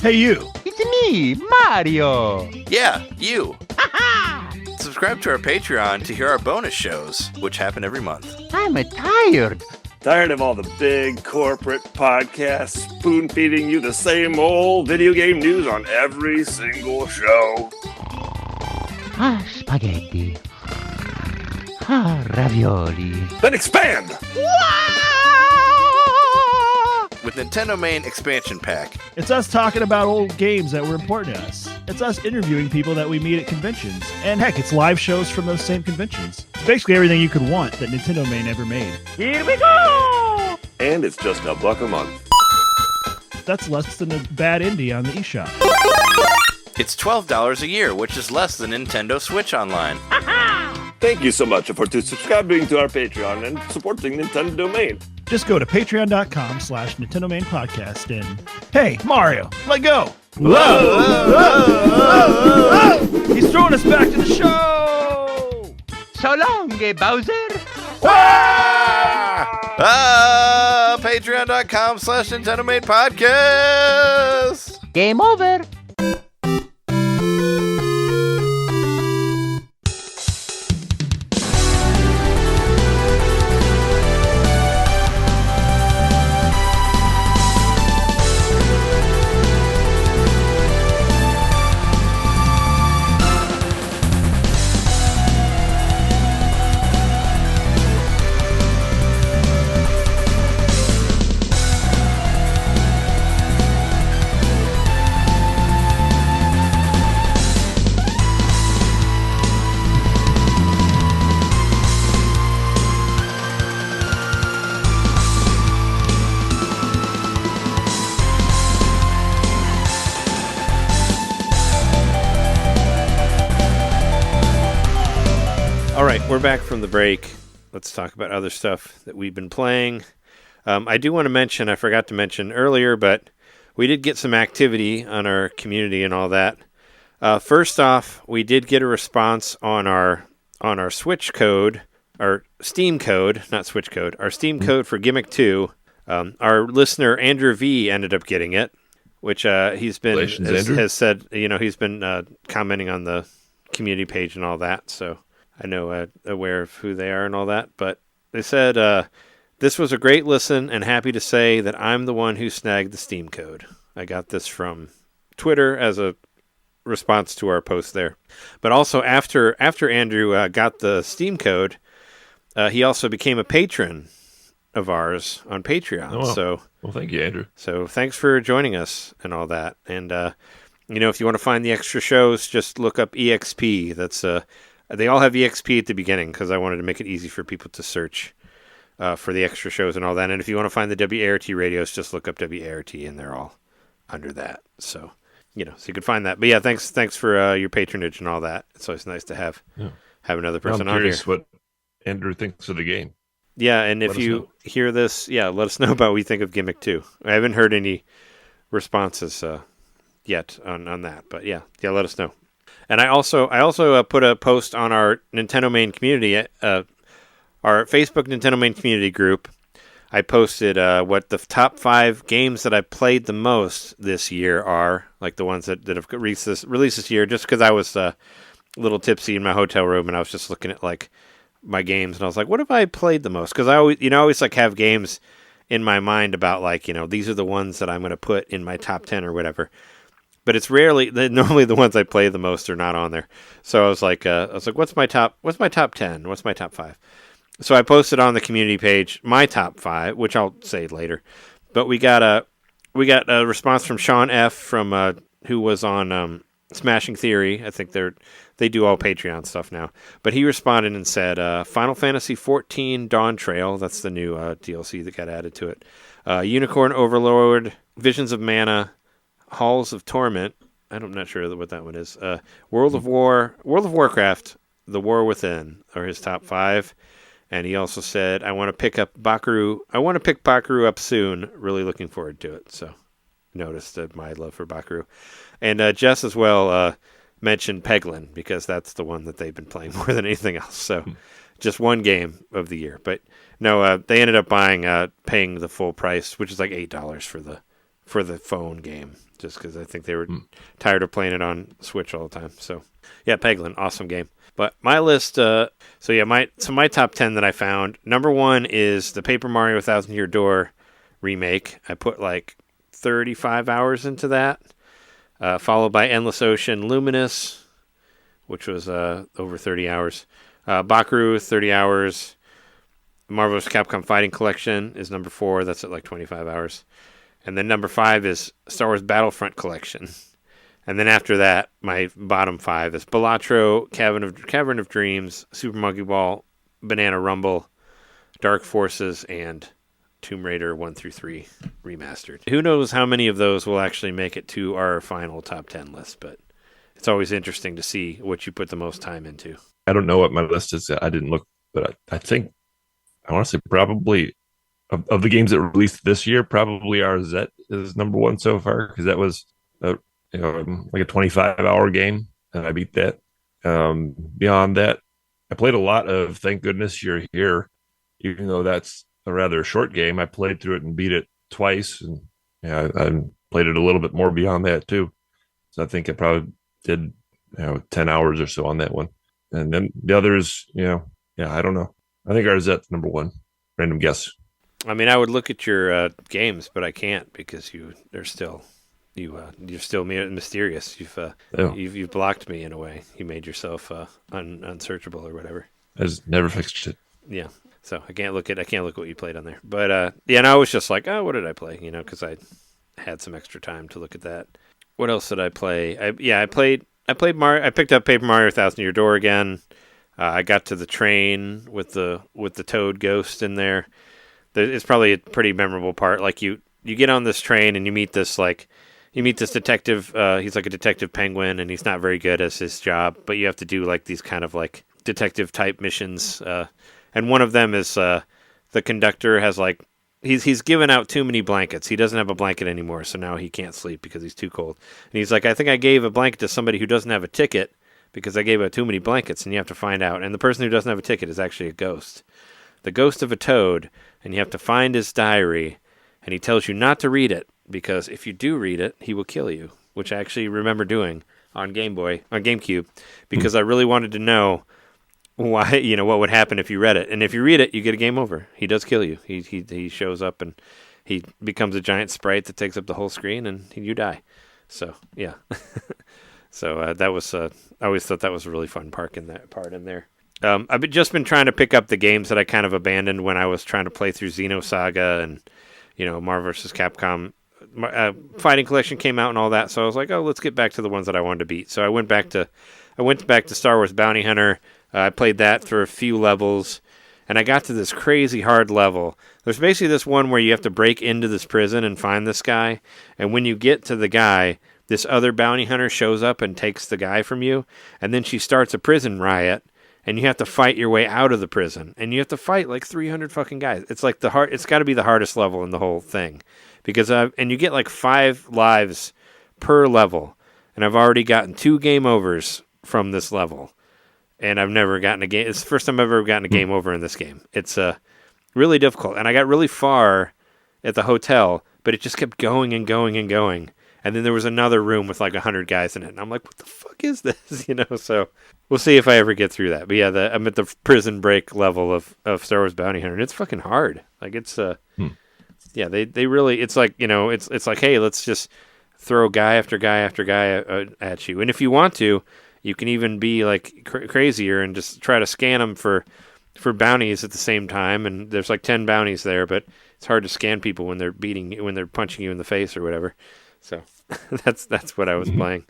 Hey, you.
It's me, Mario.
Yeah, you. Subscribe to our Patreon to hear our bonus shows, which happen every month.
I'm tired.
Tired of all the big corporate podcasts spoon-feeding you the same old video game news on every single show?
Spaghetti. Ravioli.
Then expand!
With NintenDomain Expansion Pack.
It's us talking about old games that were important to us. It's us interviewing people that we meet at conventions. And heck, it's live shows from those same conventions. It's basically everything you could want that NintenDomain ever made.
Here we go!
And it's just $1 a month.
That's less than a bad indie on the eShop.
It's $12 a year, which is less than Nintendo Switch Online.
Thank you so much for subscribing to our Patreon and supporting NintenDomain.
Just go to patreon.com/NintenDomain podcast and, hey, Mario, let go!
Whoa!
He's throwing us back to the show!
So long, Bowser!
Patreon.com/NintenDomain podcast.
Game over!
We're back from the break. Let's talk about other stuff that we've been playing. I do want to mention, I forgot to mention earlier, but we did get some activity on our community and all that. First off, we did get a response on our Switch code, our Steam code, not Switch code, our Steam code for Gimmick 2. Our listener, Andrew V, ended up getting it, which he's been, has said, he's been commenting on the community page and all that, so I know aware of who they are and all that, but they said, this was a great listen and happy to say that I'm the one who snagged the Steam code. I got this from Twitter as a response to our post there. But also after Andrew got the Steam code, he also became a patron of ours on Patreon.
Oh, well.
So,
thank you, Andrew.
So thanks for joining us and all that. And, if you want to find the extra shows, just look up EXP. That's they all have EXP at the beginning because I wanted to make it easy for people to search for the extra shows and all that. And if you want to find the WART radios, just look up WART and they're all under that. So, so you can find that. But yeah, thanks for your patronage and all that. It's always nice to have another person
I'm curious
on here.
what Andrew thinks of the game.
Yeah, and if you hear this, let us know about what you think of Gimmick 2. I haven't heard any responses yet on that, but yeah, let us know. And I also put a post on our NintenDomain community, our Facebook NintenDomain community group. I posted what the top 5 games that I played the most this year are, like the ones that have released this year, just because I was a little tipsy in my hotel room and I was just looking at like my games and I was like, what have I played the most? Because I always like have games in my mind about like, these are the ones that I'm going to put in my top 10 or whatever. But it's normally the ones I play the most are not on there. So I was like, what's my top 10? What's my top 5? So I posted on the community page my top 5, which I'll say later. But we got a response from Sean F from who was on Smashing Theory. I think they do all Patreon stuff now. But he responded and said, Final Fantasy XIV Dawn Trail, that's the new DLC that got added to it. Unicorn Overlord, Visions of Mana, Halls of Torment. I'm not sure what that one is. World of Warcraft, The War Within are his top 5. And he also said, I want to pick Bakaru up soon. Really looking forward to it. So noticed my love for Bakaru. And Jess as well mentioned Peglin because that's the one that they've been playing more than anything else. So just one game of the year. But no, they ended up paying the full price, which is like $8 for the phone game. Just because I think they were tired of playing it on Switch all the time. So, yeah, Peglin, awesome game. But my list, my top 10 that I found, number 1 is the Paper Mario 1,000 Year Door remake. I put like 35 hours into that, followed by Endless Ocean Luminous, which was over 30 hours. Bakaru, 30 hours. Marvel's Capcom Fighting Collection is number 4. That's at like 25 hours. And then number 5 is Star Wars Battlefront Collection. And then after that, my bottom 5 is Balatro, Cavern of Dreams, Super Monkey Ball, Banana Rumble, Dark Forces, and Tomb Raider 1 through 3 remastered. Who knows how many of those will actually make it to our final top 10 list, but it's always interesting to see what you put the most time into.
I don't know what my list is. I didn't look, but I think, I want to say probably of the games that were released this year, probably RZ is number 1 so far, because that was like a 25-hour game, and I beat that. Beyond that, I played a lot of Thank Goodness You're Here, even though that's a rather short game. I played through it and beat it twice, and I played it a little bit more beyond that too. So I think I probably did 10 hours or so on that one. And then the others, I don't know. I think RZ's number 1. Random guess.
I mean, I would look at your games, but I can't because you're still mysterious. You've blocked me in a way. You made yourself unsearchable or whatever.
I just never fixed it.
Yeah, so I can't look at what you played on there. But and I was just like, oh, what did I play? Because I had some extra time to look at that. What else did I play? I played Mario. I picked up Paper Mario 1,000 Year Door again. I got to the train with the Toad ghost in there. It's probably a pretty memorable part. Like you get on this train and you meet this detective. He's like a detective penguin, and he's not very good at his job. But you have to do like these kind of like detective type missions. And one of them is the conductor has like he's given out too many blankets. He doesn't have a blanket anymore, so now he can't sleep because he's too cold. And he's like, I think I gave a blanket to somebody who doesn't have a ticket because I gave out too many blankets, and you have to find out. And the person who doesn't have a ticket is actually a ghost. The ghost of a toad, and you have to find his diary, and he tells you not to read it, because if you do read it, he will kill you, which I actually remember doing on GameCube, because I really wanted to know why, what would happen if you read it. And if you read it, you get a game over. He does kill you. He shows up, and he becomes a giant sprite that takes up the whole screen, and you die. So, yeah. So that was, I always thought that was a really fun part in there. I've just been trying to pick up the games that I kind of abandoned when I was trying to play through Xenosaga and, Marvel vs. Capcom. Fighting Collection came out and all that, so I was like, oh, let's get back to the ones that I wanted to beat. So I went back to Star Wars Bounty Hunter. I played that through a few levels, and I got to this crazy hard level. There's basically this one where you have to break into this prison and find this guy, and when you get to the guy, this other bounty hunter shows up and takes the guy from you, and then she starts a prison riot. And you have to fight your way out of the prison. And you have to fight like 300 fucking guys. It's like it's got to be the hardest level in the whole thing. Because and you get like 5 lives per level. And I've already gotten 2 game overs from this level. And I've never gotten a game. It's the first time I've ever gotten a game over in this game. It's really difficult. And I got really far at the hotel, but it just kept going and going and going. And then there was another room with like 100 guys in it. And I'm like, what the fuck is this? So we'll see if I ever get through that. But yeah, I'm at the prison break level of Star Wars Bounty Hunter. And it's fucking hard. Like it's, yeah, they really, it's like, it's like, hey, let's just throw guy after guy after guy at you. And if you want to, you can even be like crazier and just try to scan them for bounties at the same time. And there's like 10 bounties there, but it's hard to scan people when they're punching you in the face or whatever. So that's what I was playing.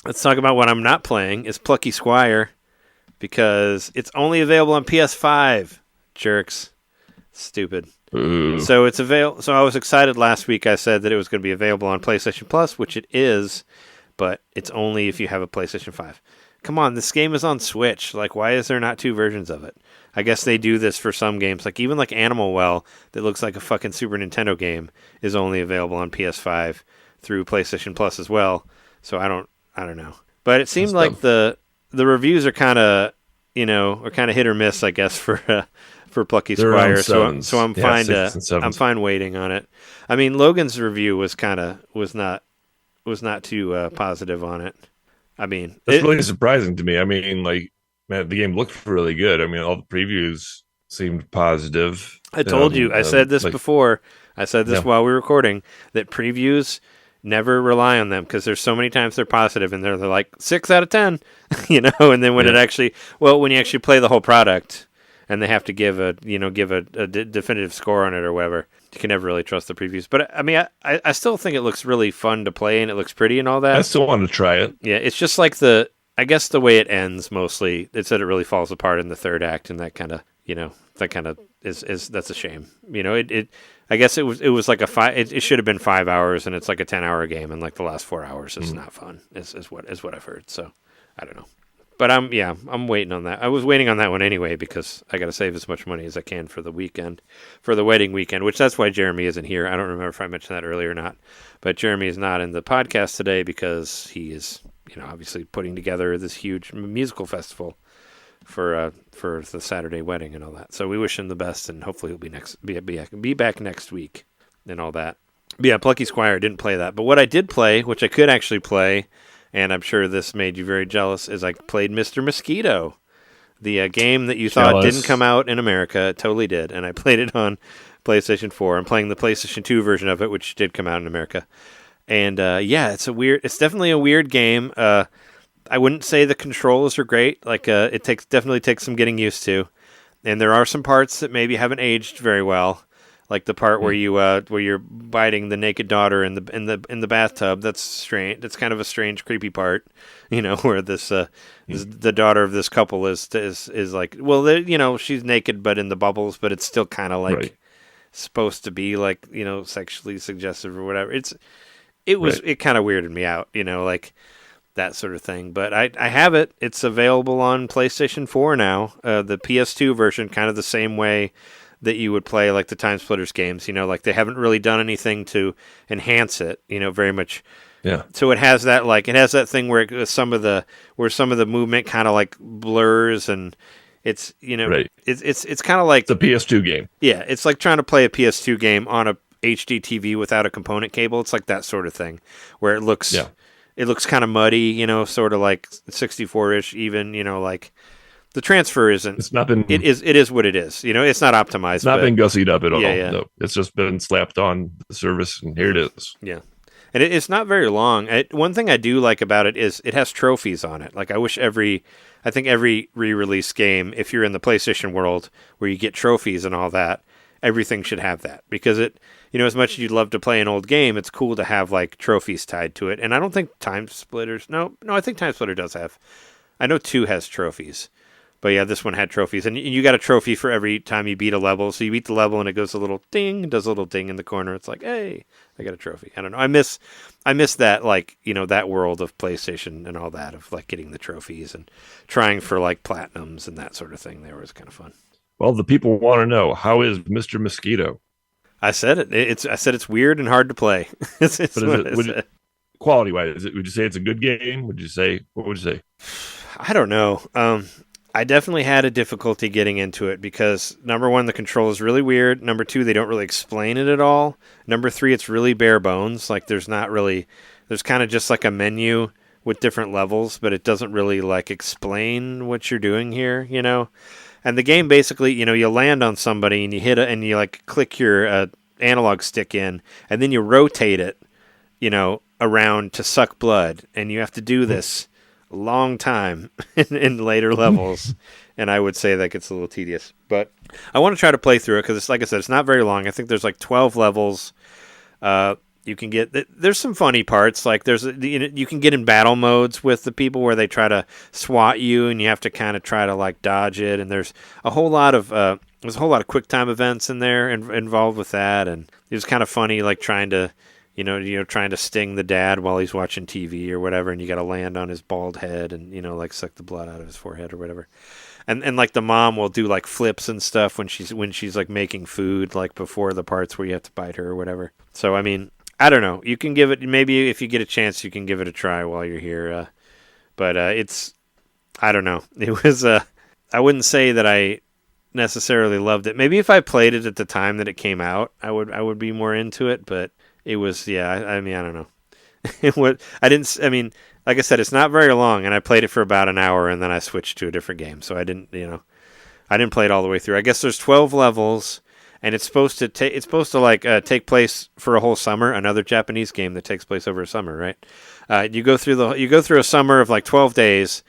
Let's talk about what I'm not playing is Plucky Squire, because it's only available on PS5. Jerks. Stupid.
Ooh.
So it's available. So I was excited last week. I said that it was going to be available on PlayStation Plus, which it is, but it's only if you have a PlayStation 5. Come on, this game is on Switch. Like, why is there not 2 versions of it? I guess they do this for some games. Like, even like Animal Well, that looks like a fucking Super Nintendo game, is only available on PS5 through PlayStation Plus as well. So I don't know. But it seemed like the reviews are kind of, hit or miss, I guess, for Plucky Squire. So I'm fine I'm fine waiting on it. I mean, Logan's review was not too positive on it. I mean,
it's really surprising to me. I mean, like, man, the game looked really good. I mean, all the previews seemed positive.
I told you. I said this before. I said this while we were recording, that previews, never rely on them, because there's so many times they're positive and they're like 6 out of 10, and then when when you actually play the whole product and they have to give a definitive score on it or whatever. You can never really trust the previews. But I mean, I still think it looks really fun to play and it looks pretty and all that.
I still want to try it.
Yeah, it's just like I guess the way it ends mostly. It said it really falls apart in the third act, and that kind of is that's a shame. I guess it was like it should have been 5 hours, and it's like a 10-hour game, and like the last 4 hours is not fun. Is what I've heard. So I don't know. But I'm waiting on that. I was waiting on that one anyway because I got to save as much money as I can for the weekend, for the wedding weekend, which that's why Jeremy isn't here. I don't remember if I mentioned that earlier or not, but Jeremy is not in the podcast today because he is, obviously putting together this huge musical festival for the Saturday wedding and all that. So we wish him the best, and hopefully he'll be back next week and all that. But yeah, Plucky Squire didn't play that, but what I did play, which I could actually play. And I'm sure this made you very jealous, is I played Mr. Mosquito, the game that you thought didn't come out in America. It totally did. And I played it on PlayStation 4. I'm playing the PlayStation 2 version of it, which did come out in America. And it's definitely a weird game. I wouldn't say the controls are great. Like it definitely takes some getting used to. And there are some parts that maybe haven't aged very well. Like the part where you're biting the naked daughter in the bathtub. That's strange. That's kind of a strange, creepy part. Where this the daughter of this couple is like, well, she's naked but in the bubbles, but it's still kind of like supposed to be like sexually suggestive or whatever. It kind of weirded me out. Like that sort of thing. But I have it. It's available on PlayStation 4 now. The PS2 version, kind of the same way that you would play like the Time Splitters games, like they haven't really done anything to enhance it, very much.
Yeah.
So it has that thing where some of the movement kind of like blurs, and it's it's kind of like
the PS2 game.
Yeah, it's like trying to play a PS2 game on a HD TV without a component cable. It's like that sort of thing where it looks kind of muddy, sort of like 64-ish even, like. The transfer isn't.
It's not been.
It is what it is. It's not optimized.
It's not been gussied up at all.
Yeah.
No, it's just been slapped on the service, and here it is.
Yeah, and it's not very long. One thing I do like about it is it has trophies on it. Like I wish every re-release game, if you're in the PlayStation world where you get trophies and all that, everything should have that because it. As much as you'd love to play an old game, it's cool to have like trophies tied to it. And I don't think Time Splitters. No, I think Time Splitter does have. I know 2 has trophies. But yeah, this one had trophies, and you got a trophy for every time you beat a level. So you beat the level, and it goes a little ding, does a little ding in the corner. It's like, hey, I got a trophy. I don't know. I miss that, like that world of PlayStation and all that of like getting the trophies and trying for like platinums and that sort of thing. There was kind of fun.
Well, the people want to know, how is Mr. Mosquito?
I said it. I said it's weird and hard to play.
Quality wise, would you say it's a good game? What would you say?
I don't know. I definitely had a difficulty getting into it because, number one, the control is really weird. Number two, they don't really explain it at all. Number three, it's really bare bones. Like, there's kind of just like a menu with different levels, but it doesn't really, like, explain what you're doing here, And the game basically, you land on somebody and you and you, like, click your analog stick in, and then you rotate it, around to suck blood. And you have to do this long time in later levels, and I would say that gets a little tedious. But I want to try to play through it because it's like I said, it's not very long. I think there's like 12 levels. You can there's some funny parts. Like you can get in battle modes with the people where they try to swat you, and you have to kind of try to like dodge it. And there's a whole lot of quick time events in there involved with that, and it was kind of funny, like trying to. Trying to sting the dad while he's watching TV or whatever, and you got to land on his bald head and, like suck the blood out of his forehead or whatever. And like the mom will do like flips and stuff when she's like making food, like before the parts where you have to bite her or whatever. So, I mean, I don't know. You can give it, maybe if you get a chance, you can give it a try while you're here. But I don't know. It was, I wouldn't say that I necessarily loved it. Maybe if I played it at the time that it came out, I would be more into it, but it was, I mean, I don't know. Like I said, it's not very long, and I played it for about an hour, and then I switched to a different game. So I didn't play it all the way through. I guess there's 12 levels, and it's supposed to take place for a whole summer. Another Japanese game that takes place over a summer, right? You go through a summer of like 12 days,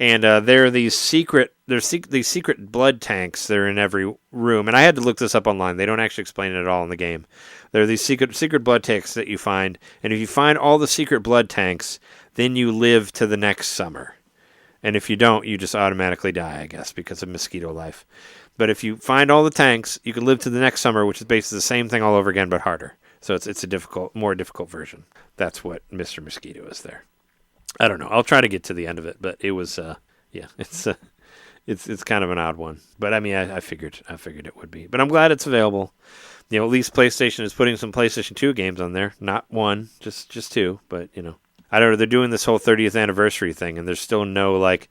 And there are these secret blood tanks that are in every room. And I had to look this up online. They don't actually explain it at all in the game. There are these secret blood tanks that you find. And if you find all the secret blood tanks, then you live to the next summer. And if you don't, you just automatically die, I guess, because of mosquito life. But if you find all the tanks, you can live to the next summer, which is basically the same thing all over again, but harder. So it's a more difficult version. That's what Mr. Mosquito is there. I don't know. I'll try to get to the end of it, but it was, it's kind of an odd one. But I mean, I figured it would be. But I'm glad it's available. You know, at least PlayStation is putting some PlayStation 2 games on there. Not one, just two. But you know, I don't know. They're doing this whole 30th anniversary thing, and there's still barely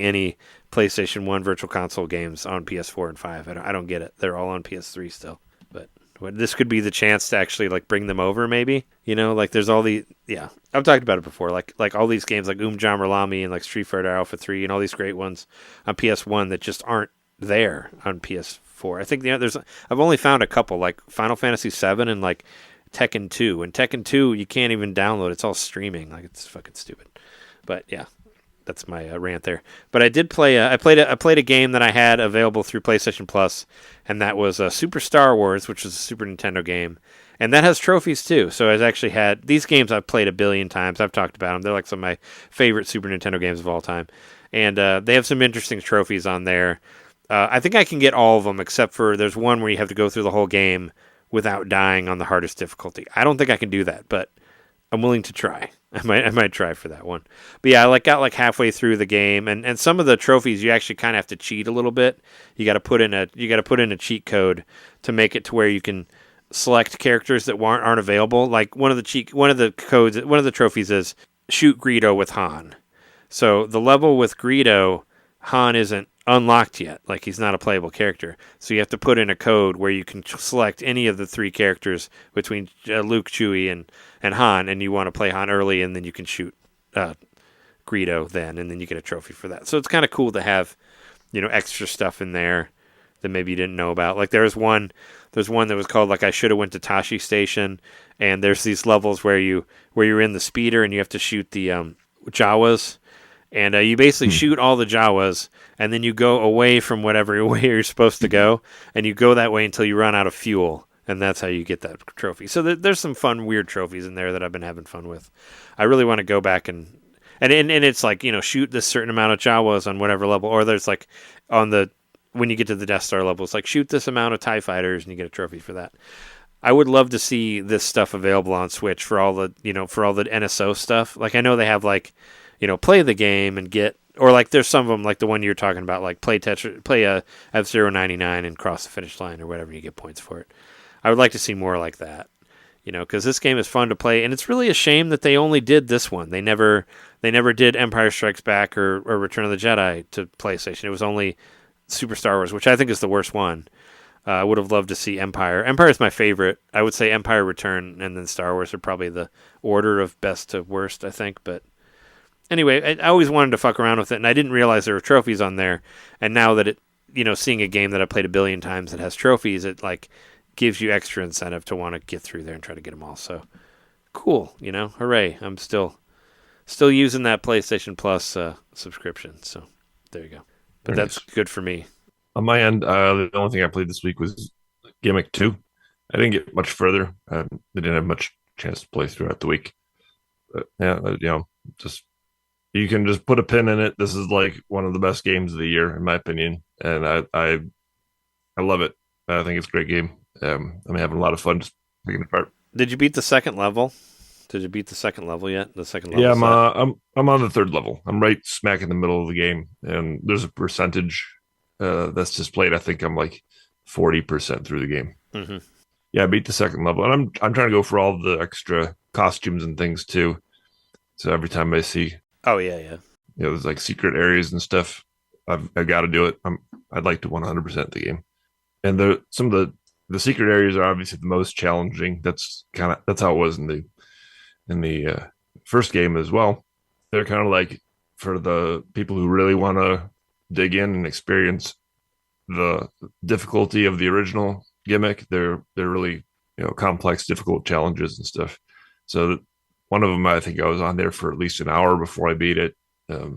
any PlayStation 1 Virtual Console games on PS4 and 5. I don't get it. They're all on PS3 still. But this could be the chance to actually like bring them over, maybe. You know, like there's all the I've talked about it before. Like all these games like Jam Lami and like Street Fighter Alpha 3 and all these great ones on PS1 that just aren't there on PS4. I think I've only found a couple like Final Fantasy 7 and like Tekken 2. And Tekken 2 you can't even download. It's all streaming. Like it's fucking stupid. But yeah. That's my rant there. But I did play. I played a game that I had available through PlayStation Plus, and that was Super Star Wars, which was a Super Nintendo game, and that has trophies too. So I've actually had these games. I've played a billion times. I've talked about them. They're like some of my favorite Super Nintendo games of all time, and they have some interesting trophies on there. I think I can get all of them except for there's one where you have to go through the whole game without dying on the hardest difficulty. I don't think I can do that, but I'm willing to try. I might try for that one. But yeah, I got halfway through the game, and some of the trophies you actually kind of have to cheat a little bit. You got to put in a cheat code to make it to where you can select characters that aren't available. Like one of the trophies is shoot Greedo with Han. So the level with Greedo, Han isn't unlocked yet. Like he's not a playable character. So you have to put in a code where you can select any of the three characters between Luke, Chewie, and Han, and you want to play Han early, and then you can shoot Greedo then, and then you get a trophy for that. So it's kind of cool to have, extra stuff in there that maybe you didn't know about. Like there's one that was called like I should have went to Tashi Station, and there's these levels where you're in the speeder and you have to shoot the Jawas. And you basically shoot all the Jawas, and then you go away from whatever way you're supposed to go, and you go that way until you run out of fuel, and that's how you get that trophy. So there's some fun, weird trophies in there that I've been having fun with. I really want to go back and it's like, shoot this certain amount of Jawas on whatever level, or there's like when you get to the Death Star level, it's like shoot this amount of TIE fighters, and you get a trophy for that. I would love to see this stuff available on Switch for all the NSO stuff. Like I know they have like, play the game and get, or like there's some of them like the one you're talking about, like play F-Zero 99 and cross the finish line or whatever, you get points for it. I would like to see more like that, because this game is fun to play, and it's really a shame that they only did this one. They never did Empire Strikes Back or Return of the Jedi to PlayStation. It was only Super Star Wars, which I think is the worst one. I would have loved to see Empire. Empire is my favorite. I would say Empire, Return, and then Star Wars are probably the order of best to worst, I think, but anyway, I always wanted to fuck around with it, and I didn't realize there were trophies on there. And now that seeing a game that I played a billion times that has trophies, it like gives you extra incentive to want to get through there and try to get them all. So cool, hooray! I'm still using that PlayStation Plus subscription. So there you go. But that's good for me.
On my end, the only thing I played this week was Gimmick 2. I didn't get much further. I didn't have much chance to play throughout the week. But yeah, just. You can just put a pin in it. This is like one of the best games of the year, in my opinion, and I love it. I think it's a great game. I'm having a lot of fun just picking it apart.
Did you beat the second level? Did you beat the second level yet? The second level.
Yeah, I'm on the third level. I'm right smack in the middle of the game, and there's a percentage that's displayed. I think I'm like 40% through the game.
Mm-hmm.
Yeah, I beat the second level, and I'm trying to go for all the extra costumes and things too. So every time I see.
Oh yeah.
There's like secret areas and stuff. I've got to do it. I'd like to 100% the game. And some of the secret areas are obviously the most challenging. That's how it was in the first game as well. They're kind of like for the people who really want to dig in and experience the difficulty of the original Gimmick. They're really complex, difficult challenges and stuff. So one of them, I think I was on there for at least an hour before I beat it. But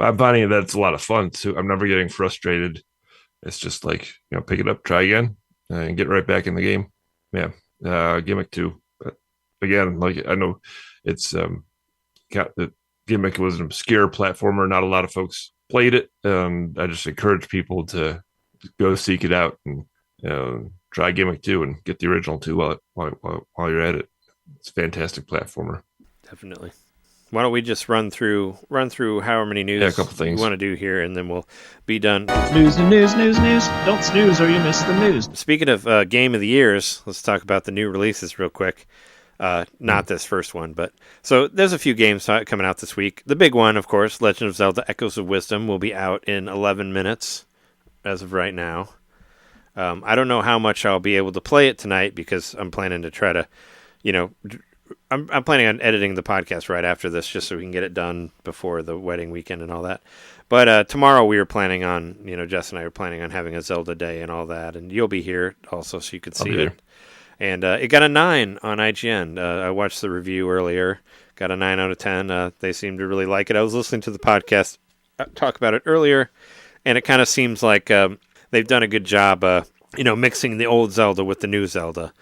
I'm finding that it's a lot of fun too. I'm never getting frustrated. It's just like, pick it up, try again, and get right back in the game. Yeah, Gimmick too. But again, like I know it's the Gimmick was an obscure platformer. Not a lot of folks played it. I just encourage people to go seek it out and try Gimmick too, and get the original too while you're at it. It's a fantastic platformer.
Definitely. Why don't we just run through however many news
a couple things
you want to do here, and then we'll be done.
News. Don't snooze or you miss the news.
Speaking of Game of the Years, let's talk about the new releases real quick. Not this first one, but so there's a few games coming out this week. The big one, of course, Legend of Zelda Echoes of Wisdom will be out in 11 minutes as of right now. I don't know how much I'll be able to play it tonight because I'm planning to try to, I'm planning on editing the podcast right after this just so we can get it done before the wedding weekend and all that. But tomorrow we were planning on, Jess and I were planning on having a Zelda day and all that, and you'll be here also so you could see it. And it got a 9 on IGN. I watched the review earlier. Got a 9 out of 10. They seem to really like it. I was listening to the podcast talk about it earlier, and it kind of seems like they've done a good job, mixing the old Zelda with the new Zelda,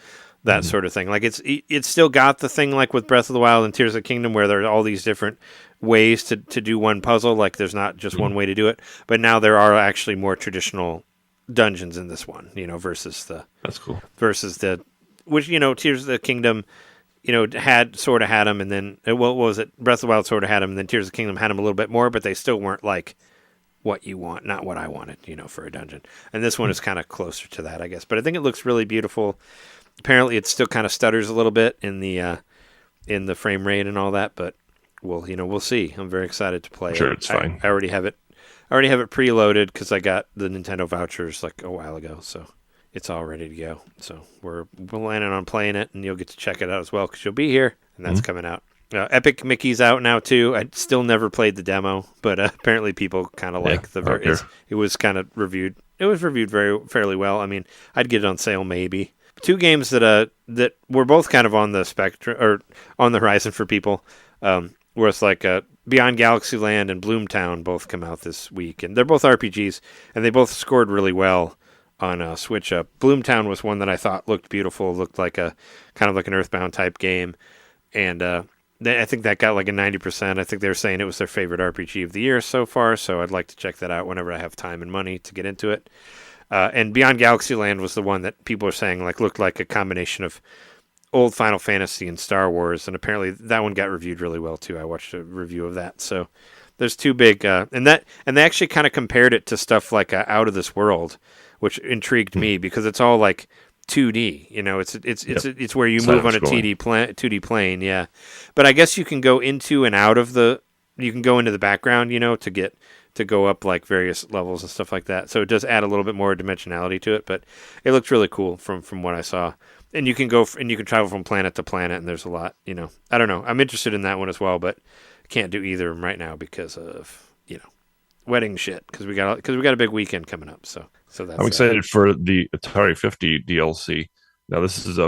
that sort of thing. Like it's still got the thing like with Breath of the Wild and Tears of the Kingdom where there are all these different ways to do one puzzle. Like there's not just one way to do it, but now there are actually more traditional dungeons in this one, versus the which, Tears of the Kingdom, had them, and then, what was it? Breath of the Wild sort of had them, and then Tears of the Kingdom had them a little bit more, but they still weren't like what you want, not what I wanted, for a dungeon. And this one is kind of closer to that, I guess. But I think it looks really beautiful. Apparently, it still kind of stutters a little bit in the frame rate and all that, but we'll see. I'm very excited to play it.
Sure, it's fine.
I already have it. Preloaded because I got the Nintendo vouchers like a while ago, so it's all ready to go. So we're planning on playing it, and you'll get to check it out as well because you'll be here, and that's coming out. Epic Mickey's out now too. I still never played the demo, but apparently people kind of like the. It was kind of reviewed. It was reviewed fairly well. I mean, I'd get it on sale maybe. Two games that were both kind of on the spectrum or on the horizon for people. Where it's like Beyond Galaxy Land and Bloomtown both come out this week, and they're both RPGs, and they both scored really well on Switch. Bloomtown was one that I thought looked beautiful, looked like a kind of like an Earthbound type game, and I think that got like a 90%. I think they were saying it was their favorite RPG of the year so far, so I'd like to check that out whenever I have time and money to get into it. And Beyond Galaxy Land was the one that people are saying like looked like a combination of old Final Fantasy and Star Wars, and apparently that one got reviewed really well too. I watched a review of that, so there's two big, and they actually kind of compared it to stuff like Out of This World, which intrigued me because it's all like 2D. It's where you move on a 2D plane, yeah. But I guess you can go into and out of you can go into the background, to go up like various levels and stuff like that. So it does add a little bit more dimensionality to it, but it looked really cool from what I saw. And you can you can travel from planet to planet, and there's a lot, I don't know. I'm interested in that one as well, but can't do either of them right now because of, wedding shit, because we got a big weekend coming up. So that's
I'm excited for the Atari 50 DLC. Now this is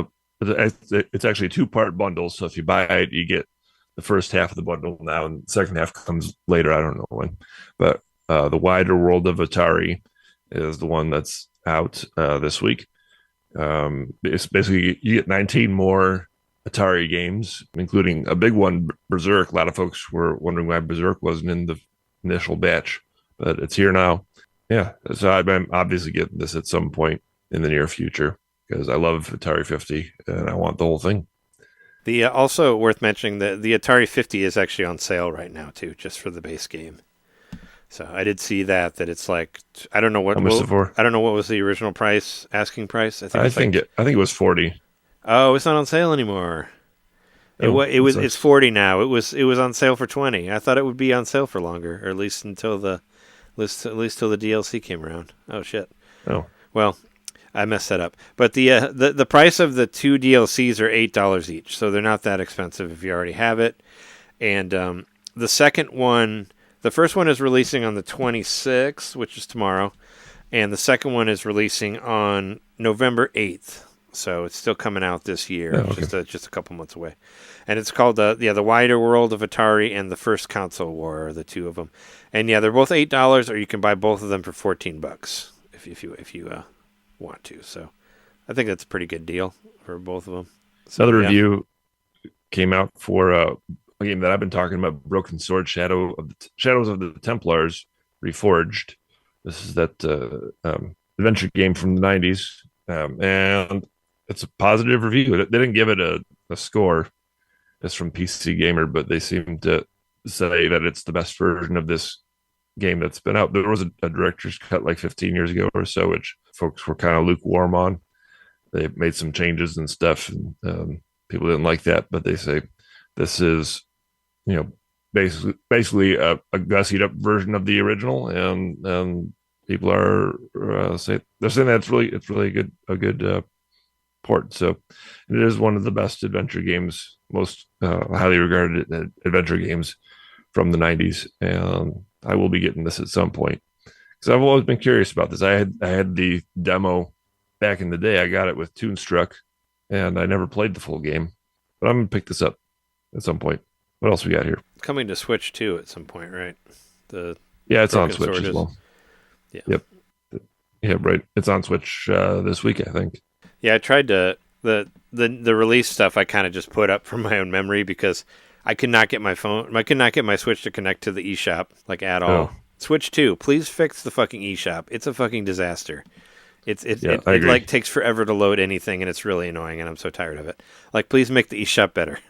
it's actually a 2-part bundle. So if you buy it, you get the first half of the bundle now, and the second half comes later. I don't know when, but the Wider World of Atari is the one that's out this week. It's basically you get 19 more Atari games, including a big one, Berserk. A lot of folks were wondering why Berserk wasn't in the initial batch, but it's here now. Yeah, so I'm obviously getting this at some point in the near future because I love Atari 50 and I want the whole thing.
The also worth mentioning that the Atari 50 is actually on sale right now too, just for the base game. So I did see that it's like I don't know what I don't know what was the original asking price. I think
it was 40.
Oh, it's not on sale anymore. It's 40 now. It was on sale for 20. I thought it would be on sale for longer, or at least till the DLC came around. Oh shit.
Oh.
Well, I messed that up. But the price of the 2 DLCs are $8 each, so they're not that expensive if you already have it. And the second one, the first one is releasing on the 26th, which is tomorrow, and the second one is releasing on November 8th. So it's still coming out this year,
Oh, okay.
just a couple months away. And it's called the Wider World of Atari and the First Console War are the two of them. And yeah, they're both $8, or you can buy both of them for $14 if you want to. So I think that's a pretty good deal for both of them. So,
Another
yeah.
review came out for a game that I've been talking about, Broken Sword, Shadows of the Templars Reforged. This is that adventure game from the 90s, and it's a positive review. They didn't give it a score. It's from PC Gamer, but they seem to say that it's the best version of this game that's been out. There was a director's cut like 15 years ago or so, which folks were kind of lukewarm on. They made some changes and stuff, and people didn't like that. But they say this is, basically a gussied up version of the original, and people are they're saying that it's really a good port. So it is one of the best adventure games, most highly regarded adventure games from the 90s, and I will be getting this at some point because I've always been curious about this. I had the demo back in the day. I got it with Toonstruck, and I never played the full game, but I'm gonna pick this up at some point. What else we got here?
Coming to Switch too at some point, right?
It's on
Broken
Switch
Sword
as well.
Yeah.
Yep. Yeah, right. It's on Switch this week, I think.
Yeah, I tried to the release stuff. I kind of just put up from my own memory because I could not get my Switch to connect to the eShop at all.
Oh.
Switch 2, please fix the fucking eShop. It's a fucking disaster. It
agree.
takes forever to load anything, and it's really annoying, and I'm so tired of it. Please make the eShop better.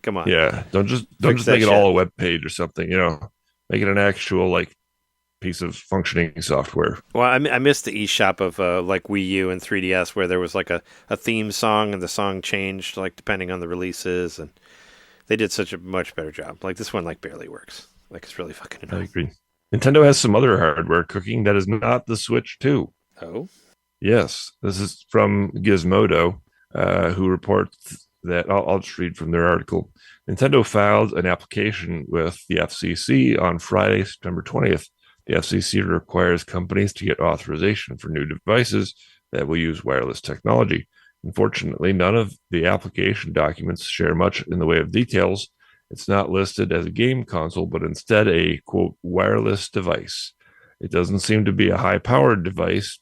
Come on.
Yeah, don't just
Fix
make
that
it all a
shit.
web page or something. Make it an actual piece of functioning software.
Well, I missed the eShop of Wii U and 3DS where there was a theme song and the song changed depending on the releases, and they did such a much better job. This one barely works. It's really fucking
I
annoying.
agree. Nintendo has some other hardware cooking that is not the Switch 2.
Oh,
Yes, this is from Gizmodo, who reports that I'll just read from their article. Nintendo filed an application with the FCC on Friday, September 20th. The FCC requires companies to get authorization for new devices that will use wireless technology. Unfortunately, none of the application documents share much in the way of details. It's not listed as a game console, but instead a, quote, wireless device. It doesn't seem to be a high-powered device.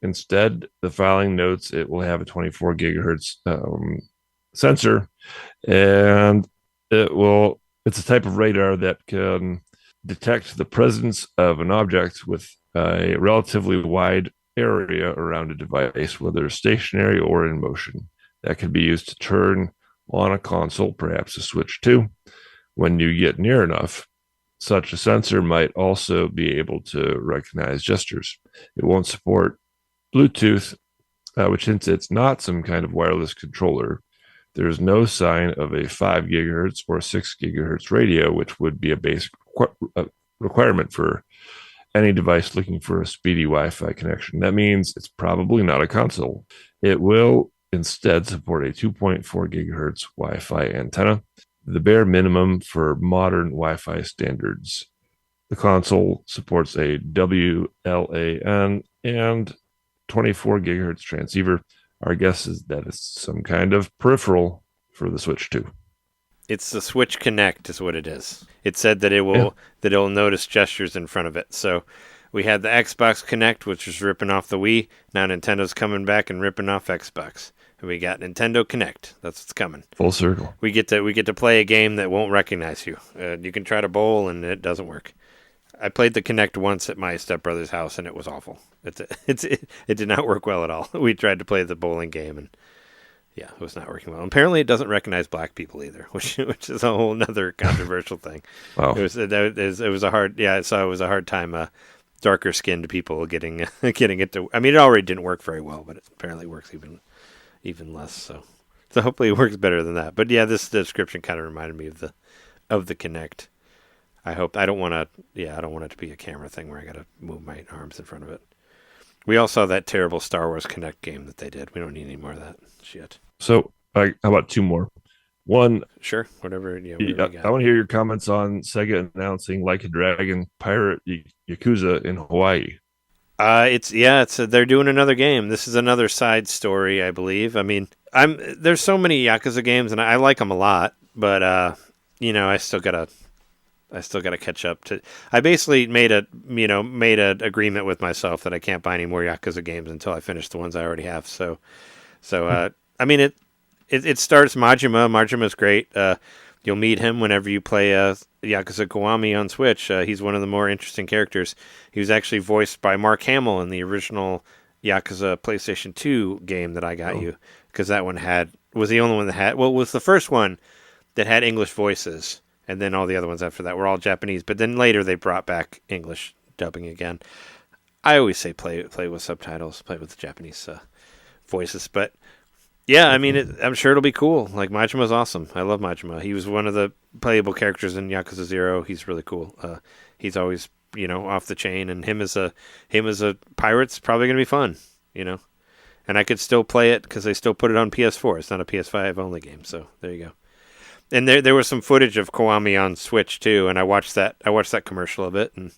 Instead, the filing notes it will have a 24 gigahertz sensor, and it's a type of radar that can detect the presence of an object with a relatively wide area around a device, whether stationary or in motion. That can be used to turn on a console, perhaps a Switch 2, when you get near enough. Such a sensor might also be able to recognize gestures. It won't support Bluetooth, which hints it's not some kind of wireless controller. There's no sign of a 5 gigahertz or 6 gigahertz radio, which would be a basic requirement for any device looking for a speedy Wi-Fi connection. That means it's probably not a console. It will instead support a 2.4 gigahertz Wi-Fi antenna, the bare minimum for modern Wi-Fi standards. The console supports a WLAN and 24 gigahertz transceiver. Our guess is that it's some kind of peripheral for the Switch 2.
it's the Switch Connect is what it is. It said that it'll notice gestures in front of it. So we had the Xbox Connect, which was ripping off the Wii. Now Nintendo's coming back and ripping off Xbox. And we got Nintendo Connect. That's what's coming.
Full circle.
We get to play a game that won't recognize you. You can try to bowl and it doesn't work. I played the Connect once at my stepbrother's house and it was awful. It did not work well at all. We tried to play the bowling game and yeah, it was not working well. Apparently, it doesn't recognize black people either, which is a whole other controversial thing.
Wow.
It was a hard time. Darker skinned people getting it to. I mean, it already didn't work very well, but it apparently works even less. So hopefully it works better than that. But yeah, this description kind of reminded me of the Kinect. I don't want it to be a camera thing where I got to move my arms in front of it. We all saw that terrible Star Wars Kinect game that they did. We don't need any more of that shit.
So, how about two more? One,
sure, whatever. Yeah,
I want to hear your comments on Sega announcing Like a Dragon Pirate Yakuza in Hawaii.
It's they're doing another game. This is another side story, I believe. I mean, there's so many Yakuza games, and I like them a lot, but I still gotta catch up to. I basically made an agreement with myself that I can't buy any more Yakuza games until I finish the ones I already have. I mean, it starts Majima. Majima's great. You'll meet him whenever you play Yakuza Kiwami on Switch. He's one of the more interesting characters. He was actually voiced by Mark Hamill in the original Yakuza PlayStation 2 game that I got you, because that one was the only one that had. Well, it was the first one that had English voices, and then all the other ones after that were all Japanese. But then later they brought back English dubbing again. I always say play with subtitles, play with the Japanese voices, but. Yeah, I mean, I'm sure it'll be cool. Like, Majima's awesome. I love Majima. He was one of the playable characters in Yakuza 0. He's really cool. He's always, off the chain, and him as a pirate's probably going to be fun, And I could still play it because they still put it on PS4. It's not a PS5 only game, so there you go. And there was some footage of Kiwami on Switch too, and I watched that commercial of it, and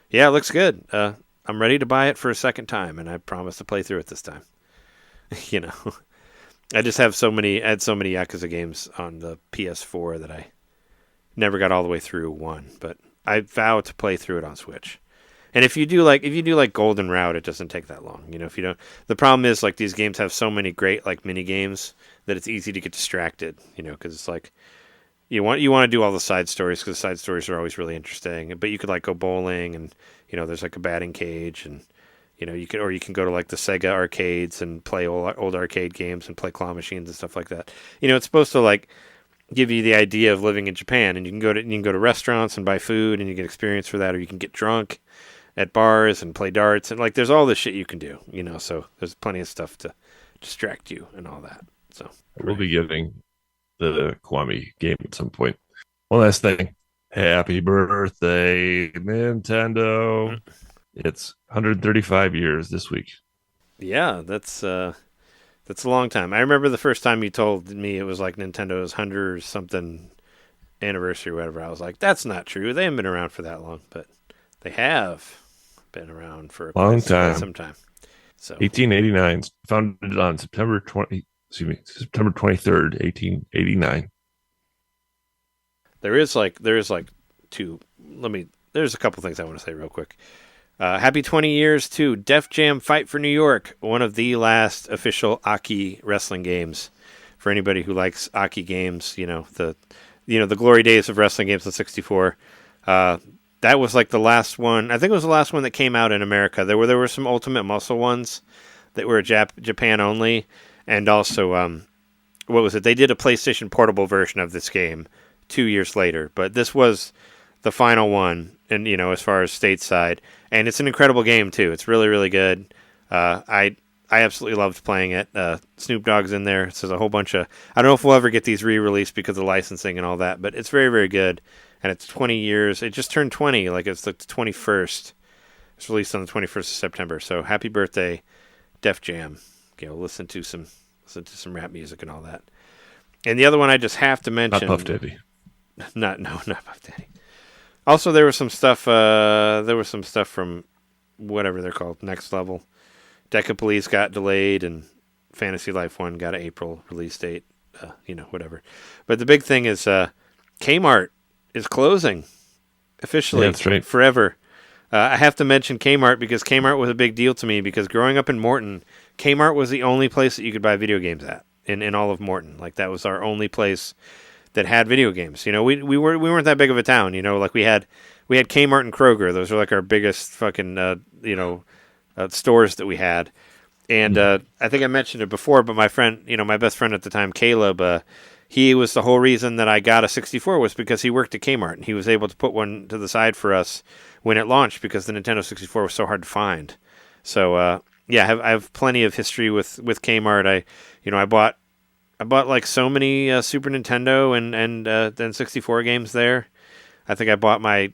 yeah, it looks good. I'm ready to buy it for a second time, and I promise to play through it this time. I just have so many Yakuza games on the PS4 that I never got all the way through one, but I vow to play through it on Switch. And if you do like Golden Route, it doesn't take that long. If you don't, the problem is like these games have so many great like mini games that it's easy to get distracted. Because it's like you want to do all the side stories because the side stories are always really interesting. But you could like go bowling, and there's like a batting cage, and you can go to like the Sega arcades and play old arcade games and play claw machines and stuff like that. It's supposed to like give you the idea of living in Japan, and you can go to restaurants and buy food, and you get experience for that, or you can get drunk at bars and play darts, and like there's all this shit you can do. So there's plenty of stuff to distract you and all that. So
we'll be getting the Kiwami game at some point. One last thing. Happy birthday, Nintendo. It's 135 years this week.
Yeah, that's a long time. I remember the first time you told me it was like Nintendo's 100 or something anniversary or whatever. I was like, that's not true. They haven't been around for that long, but they have been around for a
long time.
Some time. So
1889, founded on September 23rd, 1889.
There's a couple things I want to say real quick. Happy 20 years to Def Jam Fight for New York, one of the last official Aki wrestling games. For anybody who likes Aki games, the glory days of wrestling games on 64. That was like the last one. I think it was the last one that came out in America. There were some Ultimate Muscle ones that were Japan only, and also what was it? They did a PlayStation Portable version of this game 2 years later, but this was the final one, and as far as stateside, and it's an incredible game too. It's really, really good. I absolutely loved playing it. Snoop Dogg's in there. So there's a whole bunch of. I don't know if we'll ever get these re-released because of licensing and all that, but it's very, very good. And it's 20 years. It just turned 20. Like it's the 21st. It's released on the 21st of September. So happy birthday, Def Jam. Listen to some rap music and all that. And the other one I just have to mention.
Not Puff Daddy.
Not Puff Daddy. Also, there was some stuff. From whatever they're called, Next Level. Deca Police got delayed, and Fantasy Life 1 got an April release date. Whatever. But the big thing is, Kmart is closing officially.
Yeah, that's right.
Forever. I have to mention Kmart because Kmart was a big deal to me because growing up in Morton, Kmart was the only place that you could buy video games at in all of Morton. Like that was our only place that had video games. We weren't that big of a town. Like we had Kmart and Kroger. Those were like our biggest fucking stores that we had. And I think I mentioned it before, but my friend, my best friend at the time, Caleb, he was the whole reason that I got a 64 was because he worked at Kmart and he was able to put one to the side for us when it launched because the Nintendo 64 was so hard to find. So I have plenty of history with Kmart. I bought like so many Super Nintendo and then 64 games there. I think I bought my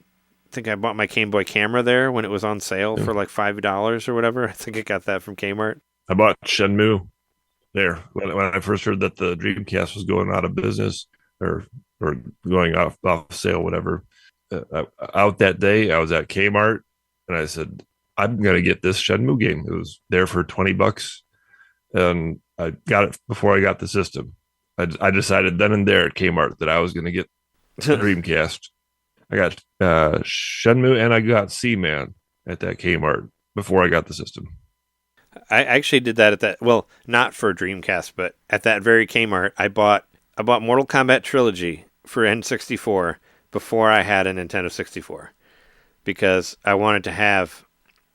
Game Boy camera there when it was on sale for like $5 or whatever. I think I got that from Kmart.
I bought Shenmue there when I first heard that the Dreamcast was going out of business or going off sale, whatever. Out that day, I was at Kmart and I said, I'm going to get this Shenmue game. It was there for $20, and I got it before I got the system. I decided then and there at Kmart that I was going to get the Dreamcast. I got Shenmue and I got Seaman at that Kmart before I got the system.
I actually did that at that. Well, not for Dreamcast, but at that very Kmart, I bought Mortal Kombat Trilogy for N64 before I had a Nintendo 64 because I wanted to have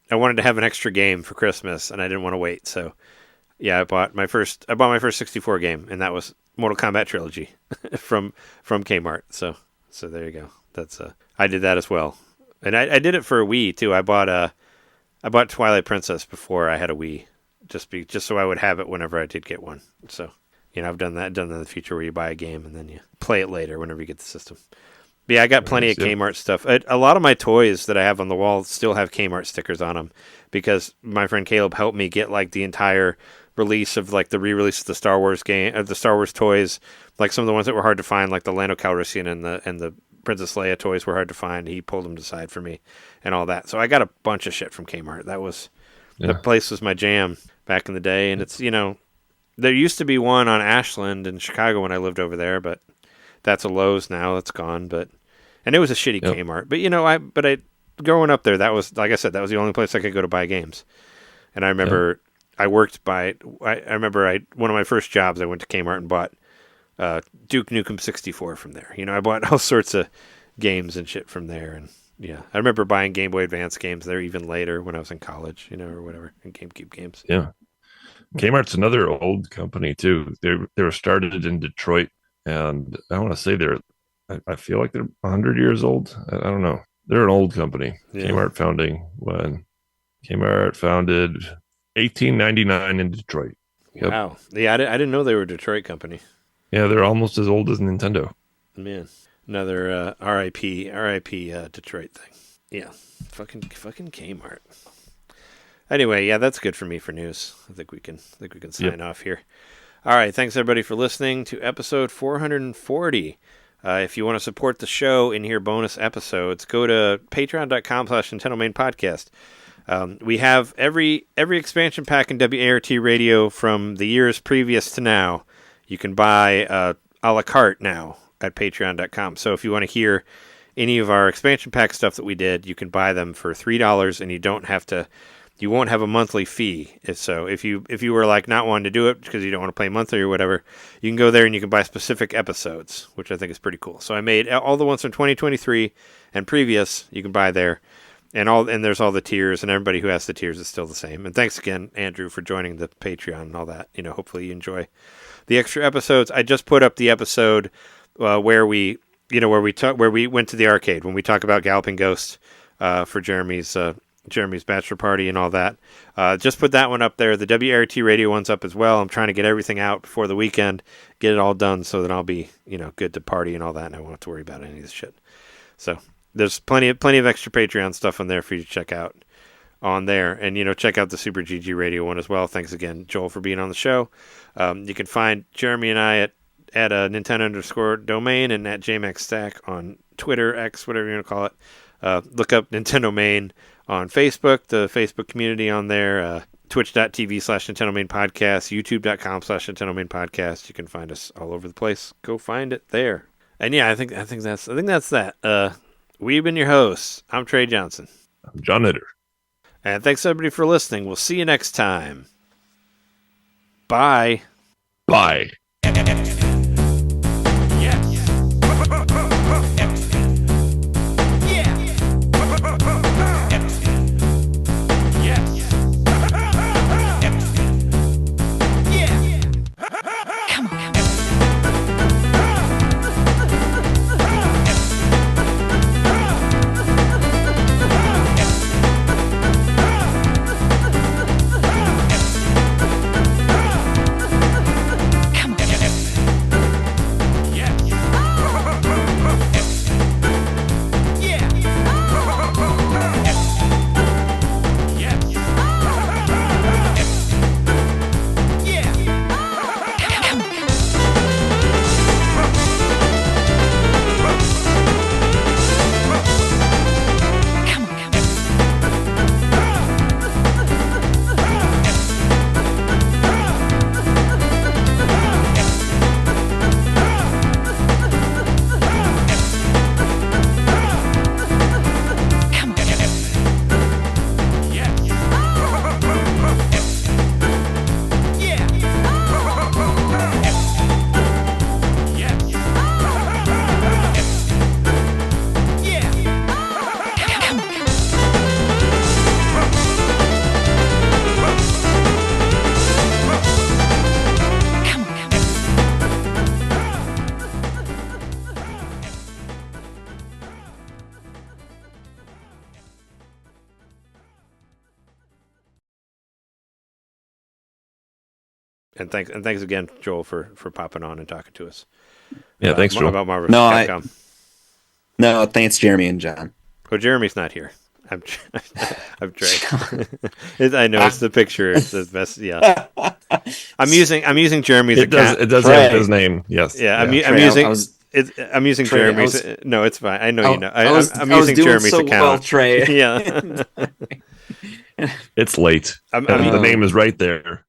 an extra game for Christmas and I didn't want to wait. So, yeah, I bought my first 64 game, and that was Mortal Kombat Trilogy from Kmart. So there you go. That's I did that as well, and I did it for a Wii too. I bought Twilight Princess before I had a Wii, just so I would have it whenever I did get one. So I've done that in the future where you buy a game and then you play it later whenever you get the system. But yeah, I got plenty of Kmart stuff. A lot of my toys that I have on the wall still have Kmart stickers on them because my friend Caleb helped me get like the entire release of like the re-release of the Star Wars game, of the Star Wars toys, like some of the ones that were hard to find, like the Lando Calrissian and the Princess Leia toys were hard to find. He pulled them aside for me and all that. So I got a bunch of shit from Kmart. That was the place was my jam back in the day. And it's, there used to be one on Ashland in Chicago when I lived over there, but that's a Lowe's now. That's gone. And it was a shitty Kmart. But I growing up there, that was, like I said, that was the only place I could go to buy games. And I remember I remember one of my first jobs, I went to Kmart and bought Duke Nukem 64 from there. I bought all sorts of games and shit from there. And yeah, I remember buying Game Boy Advance games there even later when I was in college, or whatever, and GameCube games.
Yeah. Kmart's another old company too. They were started in Detroit, and I want to say I feel like they're 100 years old. I don't know. They're an old company. Yeah. Kmart founded 1899 in Detroit. Yep.
Wow. Yeah, I didn't know they were a Detroit company.
Yeah, they're almost as old as Nintendo.
Man, another RIP Detroit thing. Yeah, fucking Kmart. Anyway, yeah, that's good for me for news. I think we can sign off here. All right, thanks everybody for listening to episode 440. If you want to support the show and hear bonus episodes, go to patreon.com/NintenDomain podcast. We have every expansion pack in WART radio from the years previous to now. You can buy a la carte now at patreon.com. So if you want to hear any of our expansion pack stuff that we did, you can buy them for $3 and you won't have a monthly fee. If you were like not wanting to do it because you don't want to pay monthly or whatever, you can go there and you can buy specific episodes, which I think is pretty cool. So I made all the ones from 2023 and previous, you can buy there. And there's all the tiers, and everybody who has the tiers is still the same. And thanks again, Andrew, for joining the Patreon and all that. Hopefully you enjoy the extra episodes. I just put up the episode where we went to the arcade when we talk about Galloping Ghost for Jeremy's bachelor party and all that. Just put that one up there. The WART radio one's up as well. I'm trying to get everything out before the weekend, get it all done so that I'll be good to party and all that, and I won't have to worry about any of this shit. So. There's plenty of extra Patreon stuff on there for you to check out on there. And, check out the Super GG Radio one as well. Thanks again, Joel, for being on the show. You can find Jeremy and I at Nintendo_domain and at JMaxStack on Twitter, X, whatever you want to call it. Look up NintenDomain on Facebook, the Facebook community on there. Twitch.tv/NintenDomain podcast, YouTube.com/NintenDomain podcast. You can find us all over the place. Go find it there. And yeah, I think that's that. We've been your hosts. I'm Trey Johnson.
I'm John Nitter.
And thanks everybody for listening. We'll see you next time. Bye.
Bye.
Come on.
And thanks again, Joel, for popping on and talking to us.
Yeah, thanks, Joel.
About Marvel
No,
Capcom.
No, thanks, Jeremy and John.
Oh, Jeremy's not here. I'm Drake. I know it's the picture. It's the best. Yeah, I'm using Jeremy's account.
It does have his name. Yes.
Yeah, I'm using
Trey,
Jeremy's. No, it's fine. I know you know. I'm
I was
using
doing
Jeremy's
so
account.
well, Trey.
Yeah,
It's late. The name is right there.